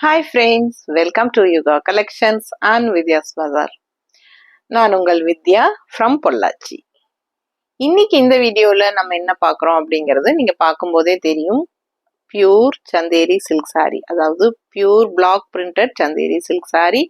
Hi friends, welcome to Yuga Collections and Vidya's Bazaar. நான் உங்கள் வித்யா from Pollachi. இன்னைக்கு இந்த வீடியோல நம்ம என்ன பார்க்குறோம் அப்படிங்கிறது நீங்க பார்க்கும்போதே தெரியும். பியூர் சந்தேரி சில்க் சாரி, அதாவது pure black printed Chanderi silk sari.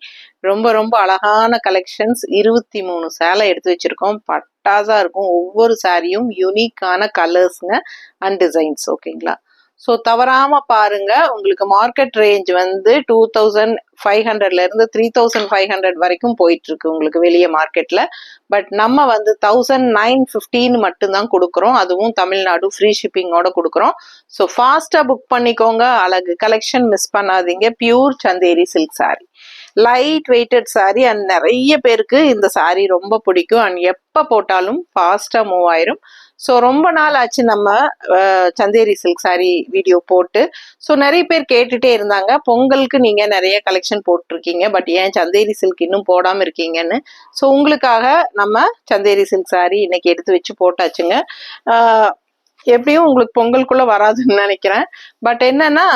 ரொம்ப ரொம்ப அழகான கலெக்ஷன்ஸ், 23 சேலை எடுத்து வச்சிருக்கோம். பட்டாசா இருக்கும். ஒவ்வொரு சாரியும் யூனிக்கான கலர்ஸுங்க அண்ட் டிசைன்ஸ். ஓகேங்களா? ஸோ தவறாம பாருங்க. உங்களுக்கு மார்க்கெட் ரேஞ்ச் வந்து 2500ல இருந்து 3500 வரைக்கும் போயிட்டு இருக்கு உங்களுக்கு வெளியே மார்க்கெட்ல. பட் நம்ம வந்து 1950 மட்டும்தான் கொடுக்குறோம். அதுவும் தமிழ்நாடு ஃப்ரீ ஷிப்பிங்கோட கொடுக்குறோம். ஸோ ஃபாஸ்டா புக் பண்ணிக்கோங்க. அழகு கலெக்ஷன் மிஸ் பண்ணாதீங்க. Pure Chanderi silk sari, light weighted sari and நிறைய பேருக்கு இந்த சாரி ரொம்ப பிடிக்கும் அண்ட் எப்போ போட்டாலும் ஃபாஸ்டா மூவ் ஆயிரும். ஸோ ரொம்ப நாள் ஆச்சு நம்ம சந்தேரி சில்க் சாரி வீடியோ போட்டு. ஸோ நிறைய பேர் கேட்டுட்டே இருந்தாங்க, பொங்கலுக்கு நீங்க நிறைய கலெக்ஷன் போட்டிருக்கீங்க, பட் ஏன் சந்தேரி சில்க் இன்னும் போடாம இருக்கீங்கன்னு. ஸோ உங்களுக்காக நம்ம சந்தேரி சில்க் சாரி இன்னைக்கு எடுத்து வச்சு போட்டாச்சுங்க. எப்படியும் உங்களுக்கு பொங்கலுக்குள்ள வராதுன்னு நினைக்கிறேன். பட் என்னன்னா,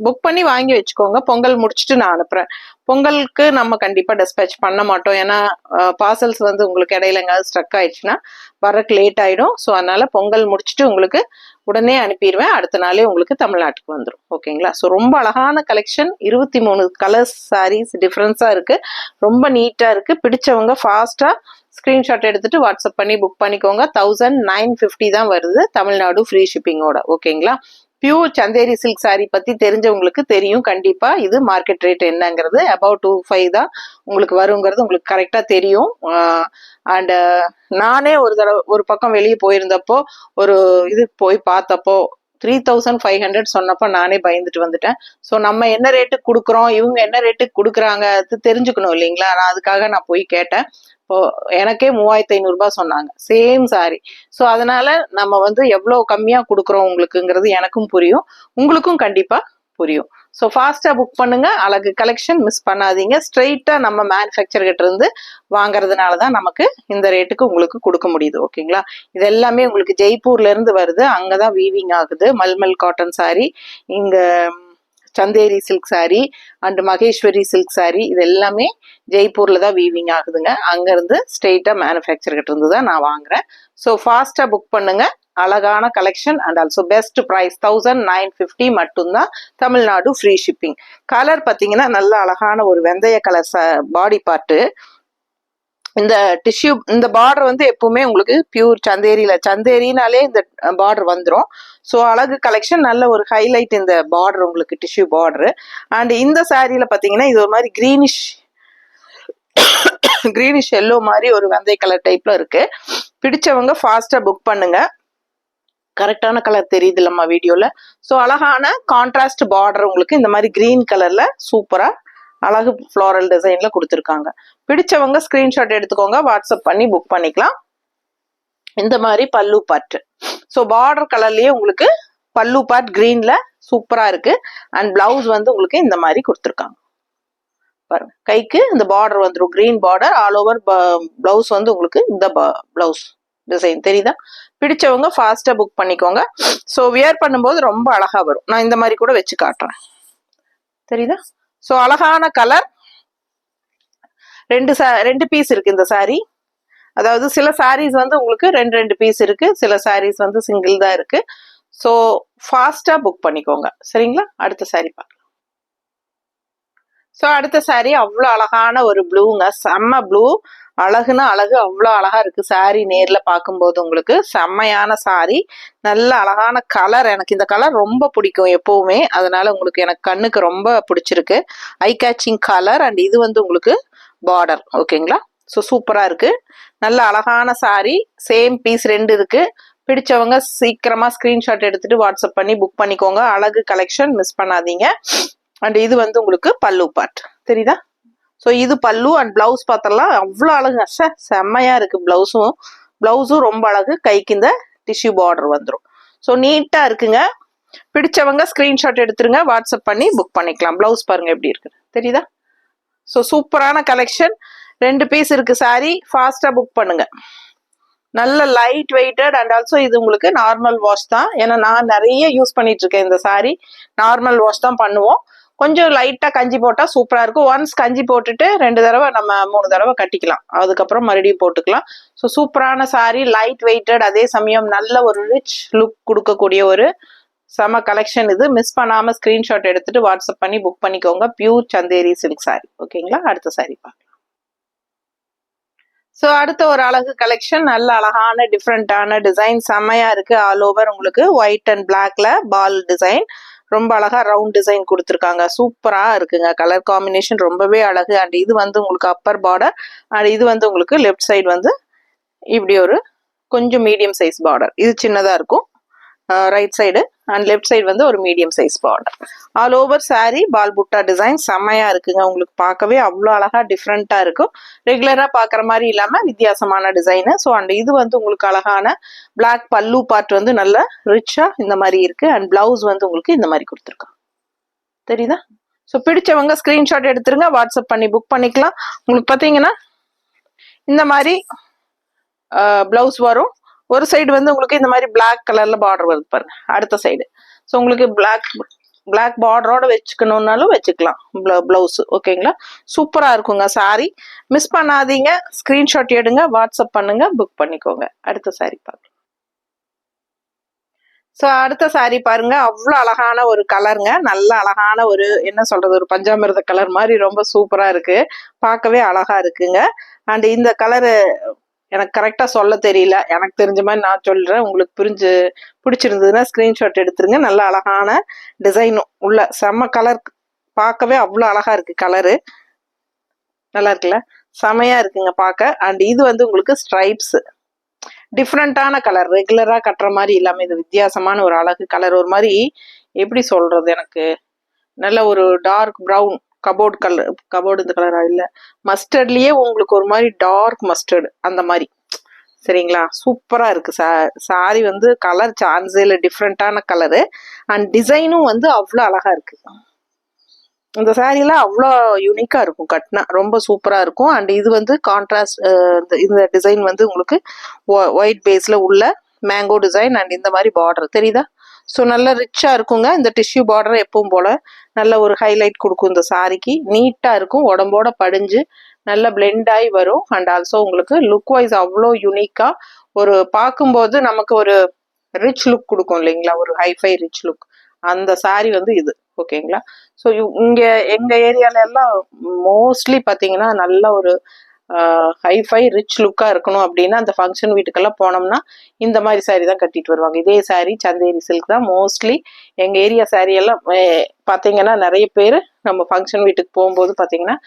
புக் பண்ணி வாங்கி வச்சுக்கோங்க. பொங்கல் முடிச்சுட்டு நான் அனுப்புறேன். பொங்கலுக்கு நம்ம கண்டிப்பா டிஸ்பேச் பண்ண மாட்டோம். ஏன்னா பார்சல்ஸ் வந்து உங்களுக்கு இடையில எங்காவது ஸ்ட்ரக் ஆயிடுச்சுன்னா வரக்கு லேட் ஆயிடும். ஸோ அதனால பொங்கல் முடிச்சுட்டு உங்களுக்கு உடனே அனுப்பிடுவேன். அடுத்த நாளே உங்களுக்கு தமிழ்நாட்டுக்கு வந்துடும். ஓகேங்களா? ஸோ ரொம்ப அழகான கலெக்ஷன், 23 கலர்ஸ் சாரீஸ் டிஃப்ரென்ஸா இருக்கு. ரொம்ப நீட்டா இருக்கு. பிடிச்சவங்க ஃபாஸ்டா ஸ்கிரீன்ஷாட் எடுத்துட்டு வாட்ஸ்அப் பண்ணி புக் பண்ணிக்கோங்க. 1950 தான் வருது, தமிழ்நாடு ஃப்ரீ ஷிப்பிங்கோட. ஓகேங்களா? பியூர் சந்தேரி சில்க் சாரி பத்தி தெரிஞ்சவங்களுக்கு தெரியும் கண்டிப்பா இது மார்க்கெட் ரேட் என்னங்கிறது. அபவுட் 25 தான் உங்களுக்கு வருங்கிறது உங்களுக்கு கரெக்டா தெரியும். அண்ட் நானே ஒரு பக்கம் வெளியே போயிருந்தப்போ ஒரு இது போய் பார்த்தப்போ 3500 சொன்னப்போ நானே பயந்துட்டு வந்துட்டேன். ஸோ நம்ம என்ன ரேட்டுக்கு கொடுக்குறோம், இவங்க என்ன ரேட்டுக்கு கொடுக்குறாங்க, அது தெரிஞ்சுக்கணும் இல்லைங்களா? நான் அதுக்காக நான் போய் கேட்டேன். இப்போ எனக்கே 3500 சொன்னாங்க சேம் சாரி. ஸோ அதனால நம்ம வந்து எவ்வளோ கம்மியா கொடுக்குறோம் உங்களுக்குங்கிறது எனக்கும் புரியும், உங்களுக்கும் கண்டிப்பா புரியும். ஸோ ஃபாஸ்டா புக் பண்ணுங்க. அழகு கலெக்ஷன் மிஸ் பண்ணாதீங்க. ஸ்ட்ரெயிட்டா நம்ம மேனுஃபேக்சர் கிட்ட இருந்து வாங்குறதுனால தான் நமக்கு இந்த ரேட்டுக்கு உங்களுக்கு கொடுக்க முடியுது. ஓகேங்களா? இது எல்லாமே உங்களுக்கு ஜெய்ப்பூர்ல இருந்து வருது. அங்கதான் வீவிங் ஆகுது. மல்மல் காட்டன் சாரி, இங்க Chanderi silk sorry and Maheswari silk sorry, இது எல்லாமே ஜெய்ப்பூர்ல தான் வீவிங் ஆகுதுங்க. அங்க இருந்து ஸ்ட்ரெயிட்டா மேனுஃபேக்சர் கிட்ட இருந்து தான் நான் வாங்குறேன். ஸோ ஃபாஸ்டா புக் பண்ணுங்க. அழகான collection and also best price 1950 மட்டும்தான், தமிழ்நாடு ஃப்ரீ ஷிப்பிங். கலர் பார்த்தீங்கன்னா நல்ல அழகான ஒரு வெந்தய கலர் பாடி பார்ட்டு. இந்த டிஷ்யூ, இந்த பார்டர் வந்து எப்பவுமே உங்களுக்கு பியூர் சந்தேரினாலே இந்த பார்டர் வந்துடும். ஸோ அழகு கலெக்ஷன், நல்ல ஒரு ஹைலைட் இந்த பார்டர் உங்களுக்கு டிஷ்யூ பார்டர். அண்ட் இந்த சாரியில பார்த்தீங்கன்னா இது ஒரு மாதிரி கிரீனிஷ் எல்லோ மாதிரி ஒரு வெந்தய கலர் டைப்ல இருக்கு. பிடிச்சவங்க ஃபாஸ்டா புக் பண்ணுங்க. கரெக்டான கலர் தெரியுது இல்லம்மா வீடியோல? ஸோ அழகான கான்ட்ராஸ்ட் பார்டர் உங்களுக்கு இந்த மாதிரி கிரீன் கலர்ல சூப்பரா அழகு ஃப்ளோரல் டிசைன்ல கொடுத்துருக்காங்க. பிடிச்சவங்க ஸ்கிரீன்ஷாட் எடுத்துக்கோங்க, வாட்ஸ்அப் பண்ணி புக் பண்ணிக்கலாம். இந்த மாதிரி பல்லு பார்ட், ஸோ பார்டர் கலர்லயே உங்களுக்கு பல்லு பார்ட் கிரீன்ல சூப்பரா இருக்கு. அண்ட் பிளவுஸ் வந்து உங்களுக்கு இந்த மாதிரி கொடுத்துருக்காங்க பாருங்க. கைக்கு இந்த பார்டர் வந்துடும், green border all over. Blouse வந்து உங்களுக்கு இந்த பிளவுஸ் டிசைன் தெரியுதா? பிடிச்சவங்க ஃபாஸ்டா புக் பண்ணிக்கோங்க. ஸோ வியர் பண்ணும்போது ரொம்ப அழகா வரும். நான் இந்த மாதிரி கூட வச்சு காட்டுறேன், தெரியுதா? ஸோ அழகான கலர். ரெண்டு பீஸ் இருக்கு இந்த சாரி. அதாவது சில சாரீஸ் வந்து உங்களுக்கு ரெண்டு பீஸ் இருக்கு, சில சாரீஸ் வந்து சிங்கிள் தான் இருக்கு. ஸோ ஃபாஸ்டா புக் பண்ணிக்கோங்க. சரிங்களா? அடுத்த சாரி பார்க்கலாம். ஸோ அடுத்த சாரி அவ்வளோ அழகான ஒரு ப்ளூங்க, செம்ம ப்ளூ. அழகுன்னா அழகு, அவ்வளோ அழகா இருக்கு சாரி. நேர்ல பார்க்கும்போது உங்களுக்கு செம்மையான சாரி, நல்ல அழகான கலர். எனக்கு இந்த கலர் ரொம்ப பிடிக்கும் எப்பவுமே, அதனால உங்களுக்கு எனக்கு கண்ணுக்கு ரொம்ப பிடிச்சிருக்கு. ஐ கேச்சிங் கலர். அண்ட் இது வந்து உங்களுக்கு பார்டர். ஓகேங்களா? ஸோ சூப்பரா இருக்கு. நல்ல அழகான சாரி, சேம் பீஸ் 2 இருக்கு. பிடிச்சவங்க சீக்கிரமா ஸ்கிரீன்ஷாட் எடுத்துட்டு வாட்ஸ்அப் பண்ணி புக் பண்ணிக்கோங்க. அழகு கலெக்ஷன் மிஸ் பண்ணாதீங்க. அண்ட் இது வந்து உங்களுக்கு பல்லு பார்ட், தெரியுதா? ஸோ இது பல்லு. அண்ட் பிளவுஸ் பார்த்தலாம் அவ்வளோ அழகு, செம்மையா இருக்கு. பிளவுஸும் ரொம்ப அழகு. கைக்கு இந்த டிஷ்யூ பார்டர் வந்துடும். ஸோ நீட்டா இருக்குங்க. பிடிச்சவங்க ஸ்கிரீன்ஷாட் எடுத்துருங்க, வாட்ஸ்அப் பண்ணி புக் பண்ணிக்கலாம். பிளவுஸ் பாருங்க எப்படி இருக்கு, தெரியுதா? ஸோ சூப்பரான கலெக்ஷன். 2 பீஸ் இருக்கு சாரி, ஃபாஸ்டா புக் பண்ணுங்க. நல்ல லைட் வெயிட்டட் அண்ட் ஆல்சோ இது உங்களுக்கு நார்மல் வாஷ் தான். ஏன்னா நான் நிறைய யூஸ் பண்ணிட்டு இருக்கேன் இந்த சாரி. நார்மல் வாஷ் தான் பண்ணுவோம். கொஞ்சம் லைட்டா கஞ்சி போட்டா சூப்பரா இருக்கும். ஒன்ஸ் கஞ்சி போட்டுட்டு 2 தடவை நம்ம 3 தடவை கட்டிக்கலாம். அதுக்கப்புறம் மறுபடியும் போட்டுக்கலாம். ஸோ சூப்பரான சாரி, லைட் வெயிட்டட், அதே சமயம் நல்ல ஒரு ரிச் லுக் கொடுக்கக்கூடிய ஒரு செம கலெக்ஷன் இது. மிஸ் பண்ணாம ஸ்கிரீன்ஷாட் எடுத்துட்டு வாட்ஸ்அப் பண்ணி புக் பண்ணிக்கோங்க. Pure Chanderi silk sari. ஓகேங்களா? அடுத்த சாரி பார்க்கலாம். ஸோ அடுத்த ஒரு அழகு கலெக்ஷன், நல்ல அழகான டிஃப்ரெண்டான டிசைன், செம்மையா இருக்கு. ஆல் ஓவர் உங்களுக்கு ஒயிட் அண்ட் பிளாக்ல பால் டிசைன், ரொம்ப அழகா ரவுண்ட் டிசைன் கொடுத்துருக்காங்க. சூப்பரா இருக்குங்க. கலர் காம்பினேஷன் ரொம்பவே அழகு. அண்ட் இது வந்து உங்களுக்கு அப்பர் பார்டர், அண்ட் இது வந்து உங்களுக்கு லெஃப்ட் சைடு வந்து இப்படி ஒரு கொஞ்சம் மீடியம் சைஸ் பார்டர். இது சின்னதா இருக்கும் right side, and left side வந்து ஒரு medium size border. All over sari பால் புட்டா டிசைன் செம்மையா இருக்குங்க. உங்களுக்கு பார்க்கவே அவ்வளோ அழகா டிஃப்ரெண்டா இருக்கும். ரெகுலரா பாக்குற மாதிரி இல்லாம வித்தியாசமான டிசைனு. ஸோ அண்ட் இது வந்து உங்களுக்கு அழகான பிளாக் பல்லு பார்ட் வந்து நல்ல ரிச்சா இந்த மாதிரி இருக்கு. அண்ட் பிளவுஸ் வந்து உங்களுக்கு இந்த மாதிரி கொடுத்துருக்காங்க. தெரியுதா? ஸோ பிடிச்சவங்க ஸ்கிரீன்ஷாட் எடுத்துருங்க, வாட்ஸ்அப் பண்ணி புக் பண்ணிக்கலாம். உங்களுக்கு பார்த்தீங்கன்னா இந்த மாதிரி பிளவுஸ் வரும். ஒரு சைடு வந்து உங்களுக்கு இந்த மாதிரி பிளாக் கலர்ல பார்டர் வருது பாருங்க அடுத்த சைடு. ஸோ உங்களுக்கு பிளாக் பார்டரோட வச்சுக்கணும்னாலும் வச்சுக்கலாம் பிளவுஸ். ஓகேங்களா? சூப்பரா இருக்குங்க சாரி. மிஸ் பண்ணாதீங்க. ஸ்கிரீன்ஷாட் எடுங்க, வாட்ஸ்அப் பண்ணுங்க, புக் பண்ணிக்கோங்க. அடுத்த சாரி பாருங்க. ஸோ அடுத்த சாரி பாருங்க, அவ்வளோ அழகான ஒரு கலருங்க. நல்ல அழகான ஒரு என்ன சொல்றது, ஒரு பஞ்சாமிர்த கலர் மாதிரி ரொம்ப சூப்பரா இருக்கு. பார்க்கவே அழகா இருக்குங்க. அண்ட் இந்த கலரு எனக்கு கரெக்டா சொல்ல தெரியல. எனக்கு தெரிஞ்ச மாதிரி நான் சொல்றேன். உங்களுக்கு பிடிச்சிருந்ததுன்னா ஸ்கிரீன்ஷாட் எடுத்துருங்க. நல்ல அழகான டிசைனும் உள்ள செம்ம கலர், பார்க்கவே அவ்வளோ அழகா இருக்கு. கலரு நல்லா இருக்குல்ல? செமையா இருக்குங்க பார்க்க. அண்ட் இது வந்து உங்களுக்கு ஸ்ட்ரைப்ஸ், டிஃப்ரெண்டான கலர், ரெகுலரா கட்டுற மாதிரி இல்லாம இது வித்தியாசமான ஒரு அழகு கலர். ஒரு மாதிரி எப்படி சொல்றது, எனக்கு நல்ல ஒரு டார்க் ப்ரௌன் கபோர்டு இந்த கலரா இல்ல, மஸ்டர்ட்லயே உங்களுக்கு ஒரு மாதிரி டார்க் மஸ்டர்டு அந்த மாதிரி. சரிங்களா? சூப்பரா இருக்கு. சாரி வந்து கலர் சான்ஸே இல்லை, டிஃப்ரெண்டான கலரு. அண்ட் டிசைனும் வந்து அவ்வளோ அழகா இருக்கு. இந்த சாரீலாம் அவ்வளோ யூனிக்கா இருக்கும், கட்டினா ரொம்ப சூப்பரா இருக்கும். அண்ட் இது வந்து கான்ட்ராஸ்ட், இந்த டிசைன் வந்து உங்களுக்கு ஒயிட் பேஸ்ல உள்ள மேங்கோ டிசைன் அண்ட் இந்த மாதிரி பார்டர் தெரியுதா? ஸோ நல்ல ரிச்சா இருக்குங்க. இந்த டிஷ்யூ பார்டர் எப்பவும் போல நல்ல ஒரு ஹைலைட் கொடுக்கும் இந்த சாரிக்கு. நீட்டா இருக்கும், உடம்போட படிஞ்சு நல்ல பிளெண்ட் ஆகி வரும். அண்ட் ஆல்சோ உங்களுக்கு லுக் வைஸ் அவ்வளோ யூனிக்கா ஒரு பார்க்கும்போது நமக்கு ஒரு ரிச் லுக் கொடுக்கும் இல்லைங்களா, ஒரு ஹைஃபை ரிச் லுக். அந்த சாரி வந்து இது. ஓகேங்களா? ஸோ இங்க எங்க ஏரியால எல்லாம் மோஸ்ட்லி பாத்தீங்கன்னா நல்ல ஒரு ஹைஃபை ரிச் லுக்கா இருக்கணும் அப்படின்னா அந்த ஃபங்க்ஷன் வீட்டுக்கெல்லாம் போனோம்னா இந்த மாதிரி சாரி தான் கட்டிட்டு வருவாங்க. இதே சாரி சந்தேரி சில்க் தான் மோஸ்ட்லி. எங்க ஏரியா சாரி எல்லாம் பாத்தீங்கன்னா நிறைய பேர் நம்ம ஃபங்க்ஷன் வீட்டுக்கு போகும்போது பாத்தீங்கன்னா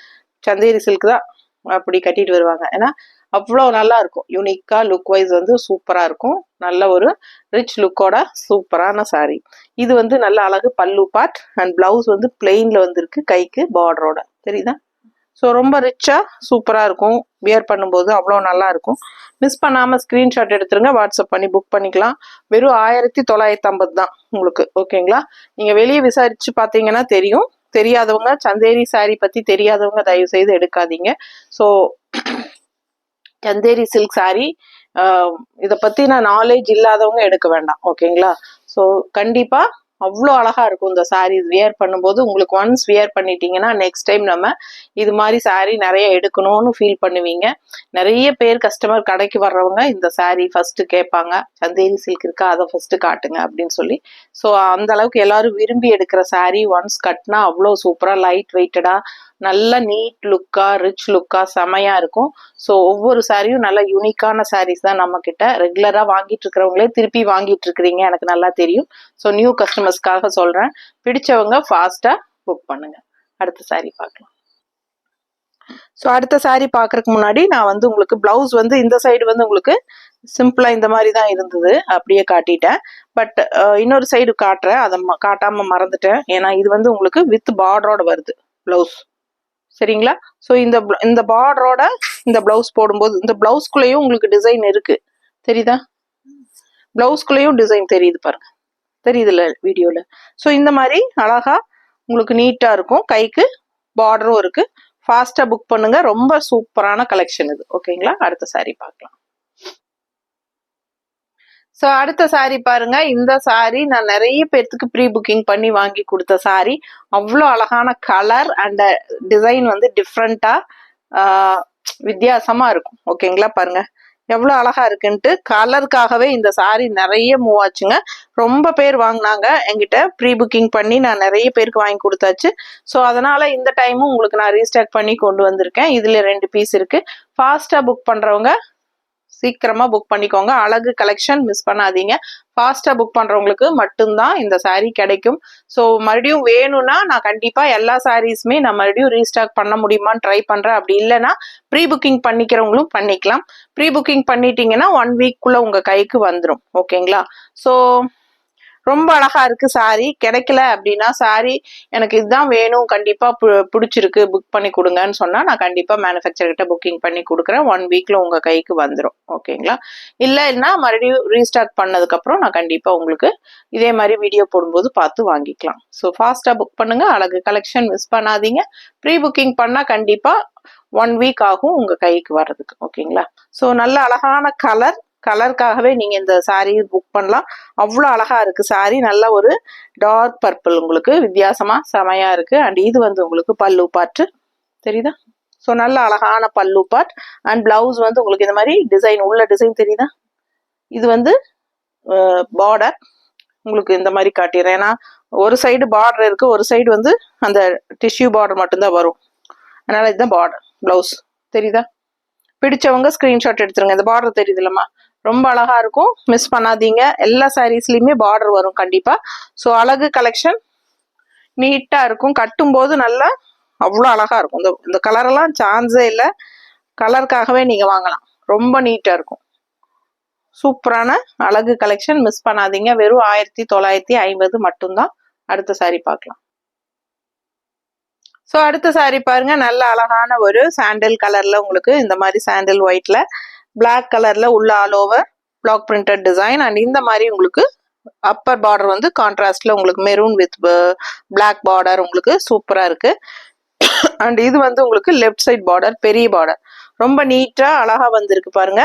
சந்தேரி சில்க் தான் அப்படி கட்டிட்டு வருவாங்க. ஏன்னா அவ்வளோ நல்லா இருக்கும், யூனிக்கா லுக் வைஸ் வந்து சூப்பரா இருக்கும். நல்ல ஒரு ரிச் லுக்கோட சூப்பரான சாரி. இது வந்து நல்ல அழகு பல்லு பார்ட் அண்ட் பிளவுஸ் வந்து பிளெயின்ல வந்துருக்கு, கைக்கு பார்டரோட. தெரியுதா? ஸோ ரொம்ப ரிச்சா சூப்பரா இருக்கும். வியர் பண்ணும்போது அவ்வளோ நல்லா இருக்கும். மிஸ் பண்ணாம ஸ்கிரீன்ஷாட் எடுத்துருங்க, வாட்ஸ்அப் பண்ணி புக் பண்ணிக்கலாம். வெறும் 1950 தான் உங்களுக்கு. ஓகேங்களா? நீங்க வெளியே விசாரிச்சு பார்த்தீங்கன்னா தெரியும். தெரியாதவங்க, சந்தேரி சாரி பத்தி தெரியாதவங்க தயவு செய்து எடுக்காதீங்க. ஸோ சந்தேரி சில்க் சாரி இதை பத்தின நாலேஜ் இல்லாதவங்க எடுக்க வேண்டாம். ஓகேங்களா? ஸோ கண்டிப்பா அவ்வளோ அழகா இருக்கும் இந்த சாரீஸ் வியர் பண்ணும்போது. உங்களுக்கு ஒன்ஸ் வியர் பண்ணிட்டீங்கன்னா நெக்ஸ்ட் டைம் நம்ம இது மாதிரி சாரீ நிறைய எடுக்கணும்னு ஃபீல் பண்ணுவீங்க. நிறைய பேர் கஸ்டமர் கடைக்கு வர்றவங்க இந்த சாரீ ஃபர்ஸ்ட் கேட்பாங்க, சந்தேரி சில்க் இருக்கா, அதை ஃபர்ஸ்ட் காட்டுங்க அப்படின்னு சொல்லி. ஸோ அந்த அளவுக்கு எல்லாரும் விரும்பி எடுக்கிற சாரீ. ஒன்ஸ் கட்டினா அவ்வளோ சூப்பரா லைட் வெயிட்டடா நல்ல நீட் லுக்கா ரிச் லுக்கா செமையா இருக்கும். ஸோ ஒவ்வொரு சாரியும் நல்ல யூனிக்கான சாரீஸ் தான் நம்ம கிட்ட. ரெகுலரா வாங்கிட்டு இருக்கிறவங்களே திருப்பி வாங்கிட்டு இருக்கிறீங்க, எனக்கு நல்லா தெரியும். ஸோ நியூ கஸ்டமர்ஸ்க்காக சொல்றேன், பிடிச்சவங்க ஃபாஸ்டா புக் பண்ணுங்க. அடுத்த சாரி பார்க்கலாம். ஸோ அடுத்த சாரி பார்க்கறதுக்கு முன்னாடி நான் வந்து உங்களுக்கு பிளவுஸ் வந்து இந்த சைடு வந்து உங்களுக்கு சிம்பிளா இந்த மாதிரி தான் இருந்தது, அப்படியே காட்டிட்டேன். பட் இன்னொரு சைடு காட்டுறேன், அதை காட்டாம மறந்துட்டேன். ஏன்னா இது வந்து உங்களுக்கு வித் பார்டரோட வருது பிளவுஸ். சரிங்களா? ஸோ இந்த பார்டரோட இந்த பிளவுஸ் போடும்போது இந்த பிளவுஸ்குள்ளேயும் உங்களுக்கு டிசைன் இருக்கு. தெரியுதா? பிளவுஸ்குள்ளேயும் டிசைன் தெரியுது பாருங்க, தெரியுதுல்ல வீடியோல? ஸோ இந்த மாதிரி அழகா உங்களுக்கு நீட்டா இருக்கும், கைக்கு பார்டரும் இருக்கு. ஃபாஸ்டா புக் பண்ணுங்க, ரொம்ப சூப்பரான கலெக்ஷன் இது. ஓகேங்களா? அடுத்த சாரி பார்க்கலாம். ஸோ அடுத்த சாரி பாருங்க. இந்த சாரி நான் நிறைய பேர்த்துக்கு ப்ரீ புக்கிங் பண்ணி வாங்கி கொடுத்த சாரி. அவ்வளோ அழகான கலர் அண்ட் டிசைன் வந்து டிஃப்ரெண்டா வித்தியாசமா இருக்கும். ஓகேங்களா, பாருங்க எவ்வளோ அழகா இருக்குன்ட்டு. கலருக்காகவே இந்த சாரி நிறைய மூவ் ஆச்சுங்க. ரொம்ப பேர் வாங்கினாங்க என்கிட்ட. ப்ரீ புக்கிங் பண்ணி நான் நிறைய பேருக்கு வாங்கி கொடுத்தாச்சு. ஸோ அதனால இந்த டைமும் உங்களுக்கு நான் ரீஸ்டாக் பண்ணி கொண்டு வந்திருக்கேன். இதுல 2 பீஸ் இருக்கு. ஃபாஸ்டா புக் பண்றவங்க சீக்கிரமா புக் பண்ணிக்கோங்க. அழகு கலெக்ஷன் மிஸ் பண்ணாதீங்க. ஃபாஸ்டா புக் பண்றவங்களுக்கு மட்டும்தான் இந்த சாரீ கிடைக்கும். ஸோ மறுபடியும் வேணும்னா நான் கண்டிப்பா எல்லா சாரீஸுமே நான் மறுபடியும் ரீஸ்டாக் பண்ண முடியுமான்னு ட்ரை பண்றேன். அப்படி இல்லைன்னா ப்ரீ புக்கிங் பண்ணிக்கிறவங்களும் பண்ணிக்கலாம். ப்ரீ புக்கிங் பண்ணிட்டீங்கன்னா 1 வீக்குள்ள உங்க கைக்கு வந்துடும். ஓகேங்களா. ஸோ ரொம்ப அழகா இருக்கு சாரி. கிடைக்கல அப்படின்னா சாரி எனக்கு இதுதான் வேணும், கண்டிப்பா பிடிச்சிருக்கு, புக் பண்ணி கொடுங்கன்னு சொன்னா நான் கண்டிப்பா மேனுஃபேக்சர் கிட்ட புக்கிங் பண்ணி கொடுக்குறேன். 1 வீக்ல உங்க கைக்கு வந்துடும். ஓகேங்களா. இல்லைன்னா மறுபடியும் ரீஸ்டாக் பண்ணதுக்கு அப்புறம் நான் கண்டிப்பா உங்களுக்கு இதே மாதிரி வீடியோ போடும்போது பார்த்து வாங்கிக்கலாம். ஸோ ஃபாஸ்டா புக் பண்ணுங்க. அழகு கலெக்ஷன் மிஸ் பண்ணாதீங்க. ப்ரீ புக்கிங் பண்ணா கண்டிப்பா 1 வீக் ஆகும் உங்க கைக்கு வர்றதுக்கு. ஓகேங்களா. ஸோ நல்ல அழகான கலருக்காகவே நீங்க இந்த சாரீ புக் பண்ணலாம். அவ்வளோ அழகா இருக்கு சாரீ. நல்ல ஒரு டார்க் பர்பிள், உங்களுக்கு வித்தியாசமா செமையா இருக்கு. அண்ட் இது வந்து உங்களுக்கு பல்லு பாட்டு தெரியுதா. ஸோ நல்ல அழகான பல்லு பார்ட் அண்ட் பிளவுஸ் வந்து உங்களுக்கு இந்த மாதிரி டிசைன் உள்ள டிசைன் தெரியுதா. இது வந்து பார்டர் உங்களுக்கு இந்த மாதிரி காட்டிடுறேன். ஏன்னா ஒரு சைடு பார்டர் இருக்கு, ஒரு சைடு வந்து அந்த டிஷ்யூ பார்டர் மட்டும்தான் வரும். அதனால இதுதான் பார்டர். பிளவுஸ் தெரியுதா. பிடிச்சவங்க ஸ்கிரீன்ஷாட் எடுத்துருங்க. இந்த பார்டர் தெரியுது இல்லம்மா, ரொம்ப அழகா இருக்கும். மிஸ் பண்ணாதீங்க. எல்லா சாரீஸ்லயுமே பார்டர் வரும் கண்டிப்பா. ஸோ அழகு கலெக்ஷன் நீட்டா இருக்கும். கட்டும் போது நல்லா அவ்வளோ அழகா இருக்கும். இந்த கலரெல்லாம் சான்ஸே இல்லை. கலருக்காகவே நீங்க வாங்கலாம். ரொம்ப நீட்டா இருக்கும். சூப்பரான அழகு கலெக்ஷன் மிஸ் பண்ணாதீங்க. வெறும் 1950 மட்டும்தான். அடுத்த சாரி பார்க்கலாம். ஸோ அடுத்த சாரி பாருங்க. நல்ல அழகான ஒரு சாண்டில் கலர்ல உங்களுக்கு இந்த மாதிரி சாண்டில் ஒயிட்ல பிளாக் கலர்ல உள்ள all over black printed design and இந்த மாதிரி உங்களுக்கு அப்பர் பார்டர் வந்து கான்ட்ராஸ்ட்ல உங்களுக்கு மெரூன் வித் பிளாக் பார்டர் உங்களுக்கு சூப்பரா இருக்கு. அண்ட் இது வந்து உங்களுக்கு லெஃப்ட் சைட் பார்டர், பெரிய பார்டர் ரொம்ப நீட்டா அழகா வந்திருக்கு பாருங்க.